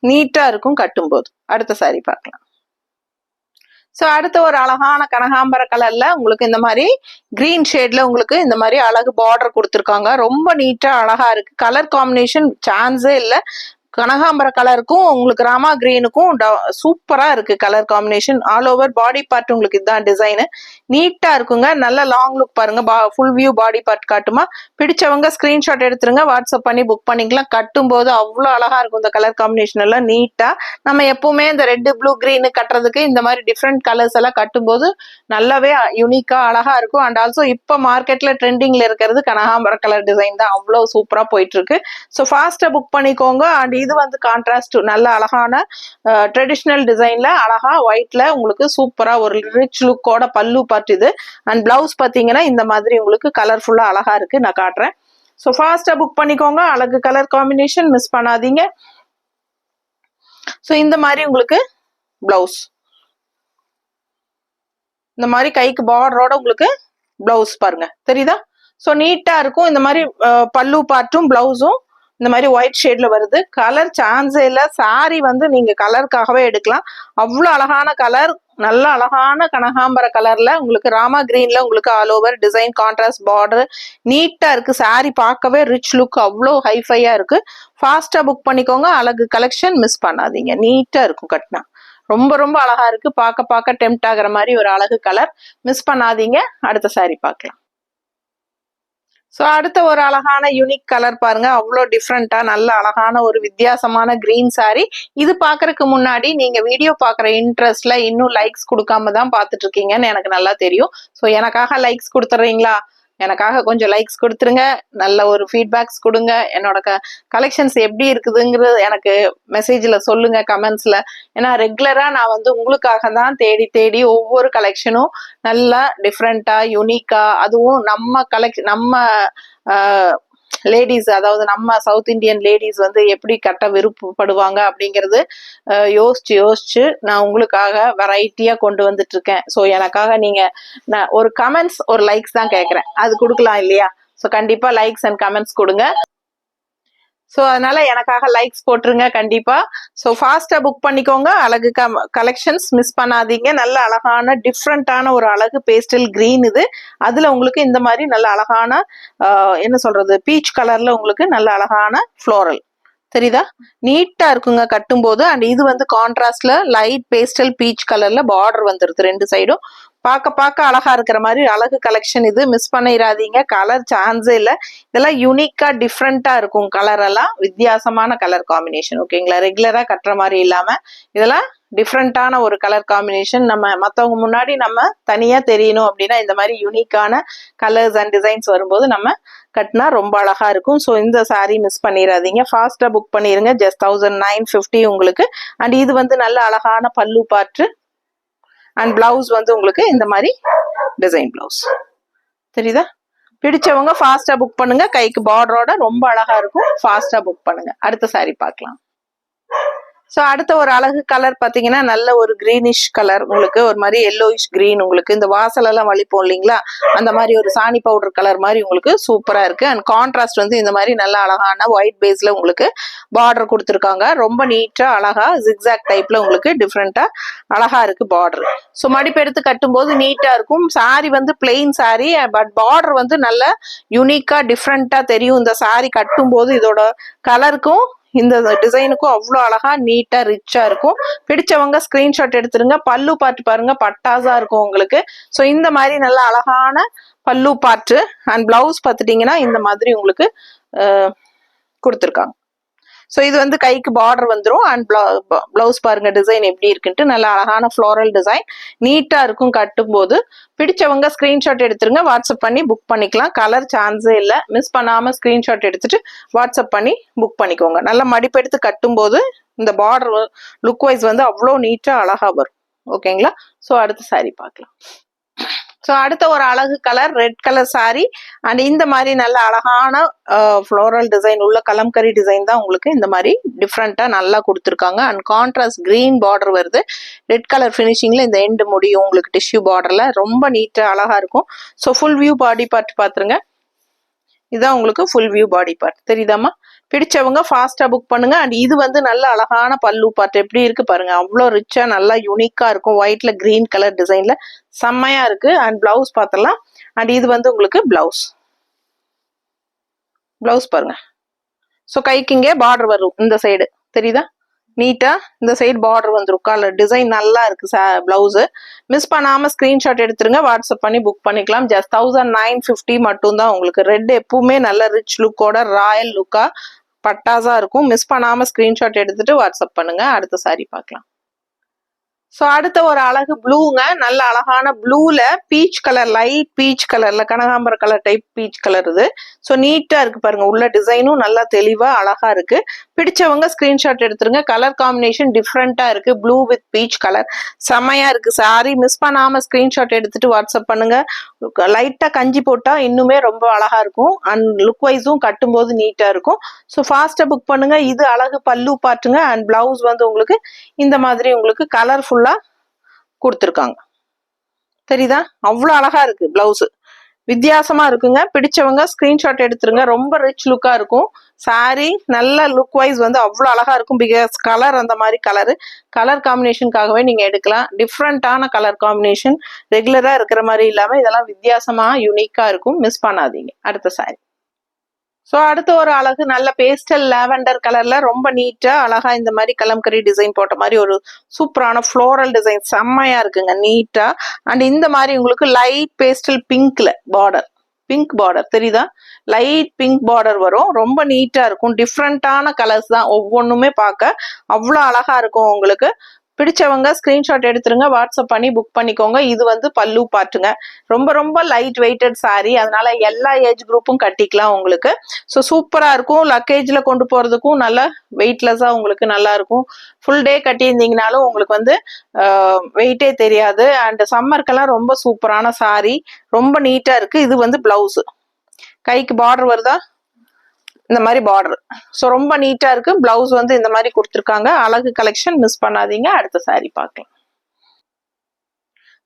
நீட்டா இருக்கும் கட்டும் போது. அடுத்த சாரி பார்க்கலாம். ஸோ அடுத்த ஒரு அழகான கனகாம்பர கலர்ல உங்களுக்கு இந்த மாதிரி கிரீன் ஷேட்ல உங்களுக்கு இந்த மாதிரி அழகு பார்டர் கொடுத்துருக்காங்க. ரொம்ப நீட்டா அழகா இருக்கு. கலர் காம்பினேஷன் சான்ஸே இல்லை. கனகாம்பர கலருக்கும் உங்களுக்கு ராமா கிரீனுக்கும் சூப்பரா இருக்கு colour combination. All over body part உங்களுக்கு இதுதான் டிசைனு. நீட்டா இருக்குங்க. நல்ல லாங் லுக் பாருங்க. ஃபுல் வியூ பாடி பார்ட் காட்டுமா? பிடிச்சவங்க ஸ்கிரீன்ஷாட் எடுத்துருங்க, வாட்ஸ்அப் பண்ணி புக் பண்ணிக்கலாம். கட்டும் போது அவ்வளோ அழகா இருக்கும் இந்த கலர் காம்பினேஷன் எல்லாம் நீட்டா. நம்ம எப்பவுமே இந்த ரெட் ப்ளூ கிரீனு கட்டுறதுக்கு இந்த மாதிரி டிஃப்ரெண்ட் கலர்ஸ் எல்லாம் கட்டும் போது நல்லாவே யூனிக்கா அழகா இருக்கும். அண்ட் ஆல்சோ இப்போ மார்க்கெட்ல ட்ரெண்டிங்ல இருக்கிறது கனகாம்பர கலர் டிசைன் தான். அவ்வளோ சூப்பரா போயிட்டு இருக்கு. ஸோ ஃபாஸ்டா புக் பண்ணிக்கோங்க. அண்ட் இது வந்து கான்ட்ராஸ்ட் நல்ல அழகான ட்ரெடிஷ்னல் டிசைன்ல அழகா ஒயிட்ல உங்களுக்கு சூப்பரா ஒரு ரிச் லுக்கோட பல்லு பார்ட் இது. அண்ட் பிளவுஸ் பாத்தீங்கன்னா இந்த மாதிரி உங்களுக்கு கலர்ஃபுல்லா அழகா இருக்கு. நான் காட்டுறேன். ஸோ ஃபாஸ்டா புக் பண்ணிக்கோங்க. அழகு கலர் காம்பினேஷன், மிஸ் பண்ணாதீங்க. ஸோ இந்த மாதிரி உங்களுக்கு பிளவுஸ் இந்த மாதிரி கைக்கு பார்டரோட உங்களுக்கு பிளவுஸ் பாருங்க. தெரியுதா? ஸோ நீட்டா இருக்கும். இந்த மாதிரி பல்லு பார்ட்டும் பிளவுஸும் இந்த மாதிரி ஒயிட் ஷேட்ல வருது. கலர் சான்ஸே இல்லை. சாரி வந்து நீங்க கலருக்காகவே எடுக்கலாம். அவ்வளோ அழகான கலர். நல்ல அழகான கனகாம்பர கலர்ல உங்களுக்கு ராமா கிரீன்ல உங்களுக்கு all over design, contrast border, நீட்டா இருக்கு. சாரி பார்க்கவே ரிச் லுக், அவ்வளோ ஹைஃபையா இருக்கு. ஃபாஸ்டா புக் பண்ணிக்கோங்க. அழகு கலெக்ஷன், மிஸ் பண்ணாதீங்க. நீட்டா இருக்கும் கட்டினா. ரொம்ப ரொம்ப அழகா இருக்கு. பார்க்க டெம்ட் ஆகிற மாதிரி ஒரு அழகு கலர். மிஸ் பண்ணாதீங்க. அடுத்த சாரி பார்க்கலாம். ஸோ அடுத்த ஒரு அழகான யூனிக் கலர் பாருங்க, அவ்வளோ டிஃப்ரெண்டா நல்ல அழகான ஒரு வித்தியாசமான கிரீன் சாரி. இது பாக்குறதுக்கு முன்னாடி நீங்க வீடியோ பாக்குற இன்ட்ரெஸ்ட்ல இன்னும் லைக்ஸ் கொடுக்காம தான் பாத்துட்டு இருக்கீங்கன்னு எனக்கு நல்லா தெரியும். ஸோ எனக்காக லைக்ஸ் கொடுத்துறீங்களா? எனக்காக கொஞ்சம் லைக்ஸ் கொடுத்துருங்க, நல்ல ஒரு ஃபீட்பேக்ஸ் கொடுங்க. என்னோட கலெக்ஷன்ஸ் எப்படி இருக்குதுங்கிறது எனக்கு மெசேஜில் சொல்லுங்க, கமெண்ட்ஸில். ஏன்னா ரெகுலராக நான் வந்து உங்களுக்காக தான் தேடி தேடி ஒவ்வொரு கலெக்ஷனும் நல்லா டிஃப்ரெண்ட்டாக யூனிக்காக, அதுவும் நம்ம லேடிஸ், அதாவது நம்ம சவுத் இந்தியன் லேடிஸ் வந்து எப்படி கட்ட விருப்பப்படுவாங்க அப்படிங்கிறது யோசிச்சு நான் உங்களுக்காக வெரைட்டியா கொண்டு வந்துட்டு இருக்கேன். ஸோ எனக்காக நீங்க நான் ஒரு கமெண்ட்ஸ் ஒரு லைக்ஸ் தான் கேட்குறேன், அது கொடுக்கலாம் இல்லையா? ஸோ கண்டிப்பா லைக்ஸ் அண்ட் கமெண்ட்ஸ் கொடுங்க. ஸோ அதனால எனக்காக லைக்ஸ் போட்டுருங்க கண்டிப்பா. ஸோ ஃபாஸ்டா புக் பண்ணிக்கோங்க. அழகு கலெக்ஷன்ஸ் மிஸ் பண்ணாதீங்க. நல்ல அழகான டிஃப்ரெண்டான ஒரு அழகு பேஸ்டல் கிரீன் இது. அதுல உங்களுக்கு இந்த மாதிரி நல்ல அழகான என்ன சொல்றது, பீச் கலர்ல உங்களுக்கு நல்ல அழகான ஃப்ளோரல் தெரியுதா, நீட்டா இருக்குங்க கட்டும் போது. அண்ட் இது வந்து கான்ட்ராஸ்ட்ல லைட் பேஸ்டல் பீச் கலர்ல பார்டர் வந்துருது ரெண்டு சைடும். பார்க்க அழகா இருக்கிற மாதிரி அழகு கலெக்ஷன் இது, மிஸ் பண்ணிடாதீங்க. கலர் சான்ஸே இல்லை. இதெல்லாம் யூனிக்கா டிஃப்ரெண்டா இருக்கும், கலர் எல்லாம் வித்தியாசமான கலர் காம்பினேஷன். ஓகேங்களா, ரெகுலரா கட்டுற மாதிரி இல்லாம இதெல்லாம் டிஃப்ரெண்டான ஒரு கலர் காம்பினேஷன். நம்ம மற்றவங்க முன்னாடி நம்ம தனியா தெரியணும் அப்படின்னா இந்த மாதிரி யூனிக்கான கலர்ஸ் அண்ட் டிசைன்ஸ் வரும்போது நம்ம கட்டினா ரொம்ப அழகா இருக்கும். ஸோ இந்த சாரீ மிஸ் பண்ணிடாதீங்க, ஃபாஸ்டா புக் பண்ணிருங்க. ஜஸ்ட் 1950 உங்களுக்கு. அண்ட் இது வந்து நல்ல அழகான பல்லு பாட்டு அண்ட் பிளவுஸ் வந்து உங்களுக்கு இந்த மாதிரி டிசைன் பிளவுஸ் தெரியுதா. பிடிச்சவங்க ஃபாஸ்டா புக் பண்ணுங்க, கைக்கு பார்டரோட ரொம்ப அழகா இருக்கும். ஃபாஸ்டா புக் பண்ணுங்க. அடுத்த சாரி பார்க்கலாம். ஸோ அடுத்த ஒரு அழகு கலர் பார்த்தீங்கன்னா நல்ல ஒரு கிரீனிஷ் கலர், உங்களுக்கு ஒரு மாதிரி எல்லோயிஷ் கிரீன். உங்களுக்கு இந்த வாசலெல்லாம் வலிப்போம் இல்லைங்களா, அந்த மாதிரி ஒரு சாணி பவுடர் கலர் மாதிரி உங்களுக்கு சூப்பரா இருக்கு. அண்ட் கான்ட்ராஸ்ட் வந்து இந்த மாதிரி நல்ல அழகான ஒயிட் பேஸ்ல உங்களுக்கு பார்டர் கொடுத்துருக்காங்க. ரொம்ப நீட்டா அழகா ஜிக்ஸாக் டைப்ல உங்களுக்கு டிஃப்ரெண்டா அழகா இருக்கு பார்டர். ஸோ மடிப்பு எடுத்து கட்டும் போது நீட்டா இருக்கும். சாரி வந்து பிளெயின் சாரி, பட் பார்டர் வந்து நல்ல யூனிக்கா டிஃப்ரெண்டா தெரியும். இந்த சாரி கட்டும் போது இதோட கலருக்கும் இந்த டிசைனுக்கும் அவ்வளோ அழகா நீட்டா ரிச்சா இருக்கும். பிடிச்சவங்க ஸ்கிரீன்ஷாட் எடுத்துருங்க. பல்லு பாட்டு பாருங்க, பட்டாசா இருக்கும் உங்களுக்கு. ஸோ இந்த மாதிரி நல்ல அழகான பல்லு பாட்டு அண்ட் பிளவுஸ் பார்த்துட்டீங்கன்னா இந்த மாதிரி உங்களுக்கு கொடுத்துருக்காங்க. ஸோ இது வந்து கைக்கு பார்டர் வந்துடும். அண்ட் பிளவுஸ் பாருங்க டிசைன் எப்படி இருக்குன்ட்டு, நல்ல அழகான ஃப்ளோரல் டிசைன், நீட்டா இருக்கும் கட்டும் போது. பிடிச்சவங்க ஸ்கிரீன்ஷாட் எடுத்துருங்க, வாட்ஸ்அப் பண்ணி புக் பண்ணிக்கலாம். கலர் சான்ஸே இல்லை, மிஸ் பண்ணாம ஸ்கிரீன்ஷாட் எடுத்துட்டு வாட்ஸ்அப் பண்ணி புக் பண்ணிக்கோங்க. நல்லா மடிப்பெடுத்து கட்டும் போது இந்த பார்டர் லுக் வைஸ் வந்து அவ்வளோ நீட்டா அழகா வரும். ஓகேங்களா. ஸோ அடுத்த சாரி பார்க்கலாம். ஸோ அடுத்த ஒரு அழகு colour red colour sorry. And இந்த மாதிரி நல்ல அழகான ஃப்ளோரல் டிசைன் உள்ள கலம்கரி டிசைன் தான் உங்களுக்கு இந்த மாதிரி டிஃப்ரெண்டா நல்லா கொடுத்துருக்காங்க. அண்ட் கான்ட்ராஸ்ட் கிரீன் பார்டர் வருது, ரெட் கலர் ஃபினிஷிங்ல இந்த எண்டு முடியும் உங்களுக்கு டிஷ்யூ பார்டர்ல ரொம்ப நீட்டா அழகா இருக்கும். So full view body part பாத்துருங்க. இதுதான் உங்களுக்கு ஃபுல் வியூ பாடி பார்ட் தெரியுதாமா. பிடிச்சவங்க ஃபாஸ்டா புக் பண்ணுங்க. அண்ட் இது வந்து நல்ல அழகான பல்லு பார்ட் எப்படி இருக்கு பாருங்க, அவ்வளோ ரிச்சா நல்லா யூனிக்கா இருக்கும். ஒயிட்ல கிரீன் கலர் டிசைன்ல செம்மையா இருக்கு. அண்ட் பிளவுஸ் பார்த்தலாம். அண்ட் இது வந்து உங்களுக்கு பிளவுஸ் பாருங்க. ஸோ கைக்கு இங்கே பார்டர் வரும் இந்த சைடு தெரியுதா, நீட்டா இந்த சைடு பார்டர் வந்துடும். கலர் டிசைன் நல்லா இருக்கு பிளவுஸ். மிஸ் பண்ணாம ஸ்கிரீன்ஷாட் எடுத்துருங்க, வாட்ஸ்அப் பண்ணி புக் பண்ணிக்கலாம். ஜஸ்ட் 1950 மட்டும் தான் உங்களுக்கு. ரெட் எப்பவுமே நல்ல ரிச் லுக்கோட ராயல் லுக்கா பட்டாசா இருக்கும். மிஸ் பண்ணாம ஸ்கிரீன்ஷாட் எடுத்துட்டு வாட்ஸ்அப் பண்ணுங்க. அடுத்த சாரி பார்க்கலாம். ஸோ அடுத்த ஒரு அழகு ப்ளூங்க, நல்ல அழகான ப்ளூல பீச் கலர், லைட் பீச் கலர்ல கனகாம்பர கலர் டைப் பீச் கலர் இது. ஸோ நீட்டா இருக்கு பாருங்க, உள்ள டிசைனும் நல்லா தெளிவா அழகா இருக்கு. பிடிச்சவங்க ஸ்கிரீன்ஷாட் எடுத்துருங்க. கலர் காம்பினேஷன் டிஃப்ரெண்டா இருக்கு, ப்ளூ வித் பீச் கலர் செம்மையா இருக்கு சாரி. மிஸ் பண்ணாம ஸ்கிரீன்ஷாட் எடுத்துட்டு வாட்ஸ்அப் பண்ணுங்க. லைட்டா கஞ்சி போட்டா இன்னுமே ரொம்ப அழகா இருக்கும். அண்ட் லுக் வைஸும் கட்டும் போது நீட்டா இருக்கும். ஸோ ஃபாஸ்டா புக் பண்ணுங்க. இது அழகு பல்லு பாட்டுங்க. அண்ட் பிளவுஸ் வந்து உங்களுக்கு இந்த மாதிரி உங்களுக்கு கலர்ஃபுல்லா கொடுத்துருக்காங்க தெரியுதா, அவ்வளோ அழகா இருக்கு பிளவுஸ், வித்தியாசமா இருக்குங்க. பிடிச்சவங்க ஸ்கிரீன்ஷாட் எடுத்துருங்க. ரொம்ப ரிச் லுக்கா இருக்கும் சாரி. நல்ல லுக் வைஸ் வந்து அவ்வளோ அழகா இருக்கும். பிகாஸ் கலர் அந்த மாதிரி கலர் காம்பினேஷனுக்காகவே நீங்க எடுக்கலாம். டிஃப்ரெண்டான கலர் காம்பினேஷன், ரெகுலரா இருக்கிற மாதிரி இல்லாம இதெல்லாம் வித்தியாசமா யூனிக்கா இருக்கும். மிஸ் பண்ணாதீங்க. அடுத்த சாரி. ஸோ அடுத்த ஒரு அழகு நல்ல பேஸ்டல் லாவெண்டர் கலர்ல ரொம்ப நீட்டா அழகா இந்த மாதிரி கலம்கரி டிசைன் போட்ட மாதிரி ஒரு சூப்பரான ஃப்ளோரல் டிசைன் செம்மையா இருக்குங்க நீட்டா. அண்ட் இந்த மாதிரி உங்களுக்கு லைட் பேஸ்டல் பிங்க்ல பார்டர், பிங்க் பார்டர் தெரியுதா, லைட் பிங்க் பார்டர் வரும். ரொம்ப நீட்டா இருக்கும். டிஃப்ரெண்டான கலர்ஸ் தான் ஒவ்வொன்றுமே, பார்க்க அவ்வளோ அழகா இருக்கும். உங்களுக்கு பிடிச்சவங்க ஸ்கிரீன்ஷாட் எடுத்துருங்க, வாட்ஸ்அப் பண்ணி புக் பண்ணிக்கோங்க. இது வந்து பல்லு பாட்டுங்க. ரொம்ப ரொம்ப லைட் வெயிட்டட் சாரி, அதனால எல்லா ஏஜ் குரூப்பும் கட்டிக்கலாம் உங்களுக்கு. ஸோ சூப்பரா இருக்கும். லக்கேஜ்ல கொண்டு போறதுக்கும் நல்லா வெயிட்லெஸ்ஸா உங்களுக்கு நல்லா இருக்கும். ஃபுல் டே கட்டியிருந்தீங்கனாலும் உங்களுக்கு வந்து வெயிட்டே தெரியாது. அண்ட் சம்மருக்கெல்லாம் ரொம்ப சூப்பரான சாரி, ரொம்ப நீட்டா இருக்கு. இது வந்து பிளவுஸ், கைக்கு பார்டர் வருதா, இந்த மாதிரி பார்டர். ஸோ ரொம்ப நீட்டா இருக்கு. பிளவுஸ் வந்து இந்த மாதிரி கொடுத்துருக்காங்க. அழகு கலெக்ஷன், மிஸ் பண்ணாதீங்க. அடுத்த சாரி பார்க்கலாம்.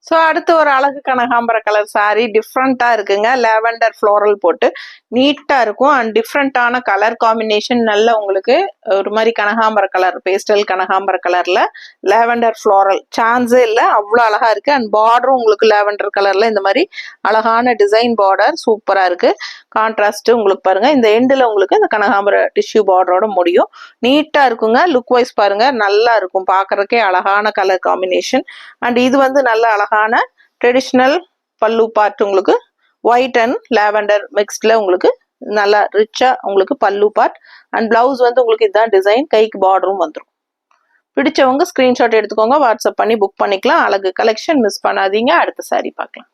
ஸோ அடுத்து ஒரு அழகு கனகாம்பர கலர் சாரி, டிஃப்ரெண்டா இருக்குங்க. லாவெண்டர் ஃப்ளோரல் போட்டு நீட்டா இருக்கும். அண்ட் டிஃப்ரெண்டான கலர் காம்பினேஷன், நல்ல உங்களுக்கு ஒரு மாதிரி கனகாம்பர கலர், பேஸ்டல் கனகாம்பர கலர்ல லாவெண்டர் ஃப்ளோரல், சான்ஸே இல்லை, அவ்வளோ அழகா இருக்கு. அண்ட் பார்டரும் உங்களுக்கு லாவெண்டர் கலர்ல இந்த மாதிரி அழகான டிசைன் பார்டர், சூப்பரா இருக்கு. கான்ட்ராஸ்ட் உங்களுக்கு பாருங்க, இந்த எண்டில் உங்களுக்கு இந்த கனகாம்பர டிஷ்யூ பார்டரோட முடியும். நீட்டா இருக்குங்க. லுக் வைஸ் பாருங்க, நல்லா இருக்கும், பார்க்கறதுக்கே அழகான கலர் காம்பினேஷன். அண்ட் இது வந்து நல்ல அழகான ட்ரெடிஷ்னல் பல்லு பார்ட், உங்களுக்கு ஒயிட் அண்ட் லாவெண்டர் மிக்ஸ்ட்ல உங்களுக்கு நல்லா ரிச்சா உங்களுக்கு பல்லு பார்ட். அண்ட் பிளவுஸ் வந்து உங்களுக்கு இதுதான் டிசைன், கைக்கு பார்டரும் வந்துடும். பிடிச்சவங்க ஸ்கிரீன்ஷாட் எடுத்துக்கோங்க, வாட்ஸ்அப் பண்ணி புக் பண்ணிக்கலாம். அழகு கலெக்ஷன், மிஸ் பண்ணாதீங்க. அடுத்த சாரி பார்க்கலாம்.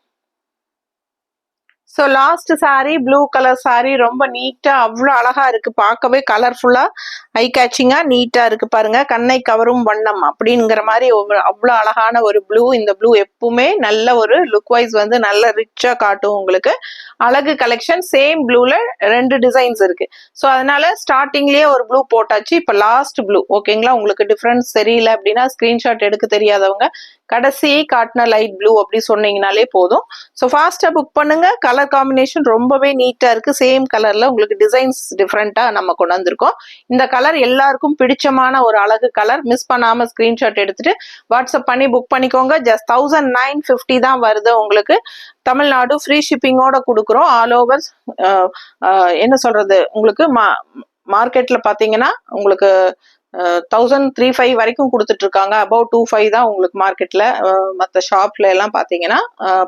So last sorry blue colour sorry, ரொம்ப நீட்டா அவ்வளோ அழகா இருக்கு. பார்க்கவே கலர்ஃபுல்லா ஐ கேச்சிங்கா நீட்டா இருக்கு பாருங்க. கண்ணை கவரும் வண்ணம் அப்படிங்கிற மாதிரி அவ்வளோ அழகான ஒரு ப்ளூ. இந்த ப்ளூ எப்பவுமே நல்ல ஒரு லுக் வைஸ் வந்து நல்ல ரிச்சா காட்டும் உங்களுக்கு. அழகு கலெக்ஷன், சேம் ப்ளூல 2 டிசைன்ஸ் இருக்கு. ஸோ அதனால ஸ்டார்டிங்லயே ஒரு ப்ளூ போட்டாச்சு, இப்போ லாஸ்ட் ப்ளூ. ஓகேங்களா, உங்களுக்கு டிஃபரன்ஸ் தெரியல அப்படின்னா ஸ்கிரீன்ஷாட் எடுக்க தெரியாதவங்க கடைசி காட்டின லைட் ப்ளூ அப்படி சொன்னீங்கனாலே போதும். ஸோ ஃபாஸ்டா புக் பண்ணுங்க. கலர் காம்பினேஷன் ரொம்பவே நீட்டா இருக்கு. சேம் கலர்ல உங்களுக்கு டிசைன்ஸ் டிஃப்ரெண்டா நம்ம கொண்டு வந்திருக்கோம். இந்த கலர் எல்லாருக்கும் பிடிச்சமான ஒரு அழகு கலர். மிஸ் பண்ணாம ஸ்கிரீன்ஷாட் எடுத்துட்டு வாட்ஸ்அப் பண்ணி புக் பண்ணிக்கோங்க. ஜஸ்ட் 1950 தான் வருது உங்களுக்கு. தமிழ்நாடு ஃப்ரீ ஷிப்பிங்கோட கொடுக்குறோம். ஆல் ஓவர் என்ன சொல்றது, உங்களுக்கு மார்க்கெட்ல பாத்தீங்கன்னா உங்களுக்கு 1035 வரைக்கும் கொடுத்துட்டு இருக்காங்க. அபவுட் 25 தான் உங்களுக்கு மார்க்கெட்ல. மற்ற ஷாப்ல எல்லாம் பாத்தீங்கன்னா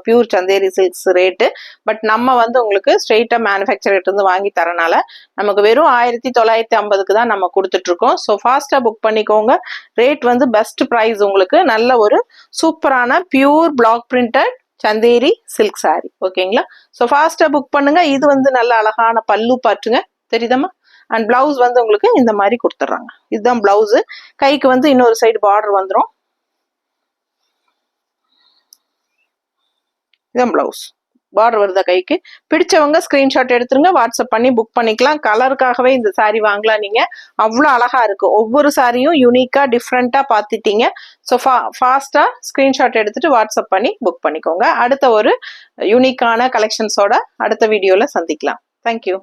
pure Chanderi silks rate. But நம்ம வந்து உங்களுக்கு ஸ்ட்ரெயிட்டா மேனுஃபேக்சர்கிட்ட இருந்து வாங்கி தரனால நமக்கு வெறும் 1950க்கு தான் நம்ம கொடுத்துட்டு இருக்கோம். ஸோ ஃபாஸ்டா புக் பண்ணிக்கோங்க. ரேட் வந்து பெஸ்ட் ப்ரைஸ் உங்களுக்கு. நல்ல ஒரு சூப்பரான pure black printed Chanderi silk sari. ஓகேங்களா, ஸோ ஃபாஸ்டா புக் பண்ணுங்க. இது வந்து நல்ல அழகான பல்லு பாட்டுங்க, தெரியுதமா. அண்ட் பிளவுஸ் வந்து உங்களுக்கு இந்த மாதிரி கொடுத்துட்றாங்க. இதுதான் பிளவுஸ். கைக்கு வந்து இன்னொரு சைடு பார்டர் வந்துடும். இதுதான் பிளவுஸ், பார்டர் வருதா கைக்கு. பிடிச்சவங்க ஸ்கிரீன்ஷாட் எடுத்துருங்க, வாட்ஸ்அப் பண்ணி புக் பண்ணிக்கலாம். கலருக்காகவே இந்த சாரி வாங்கலாம் நீங்க. அவ்வளோ அழகா இருக்கும். ஒவ்வொரு சாரியும் யூனிக்கா டிஃப்ரெண்டா பார்த்துட்டீங்க. ஸோ ஃபாஸ்டா ஸ்கிரீன்ஷாட் எடுத்துட்டு வாட்ஸ்அப் பண்ணி புக் பண்ணிக்கோங்க. அடுத்த ஒரு யூனிக்கான கலெக்ஷன்ஸோட அடுத்த வீடியோல சந்திக்கலாம். தேங்க்யூ.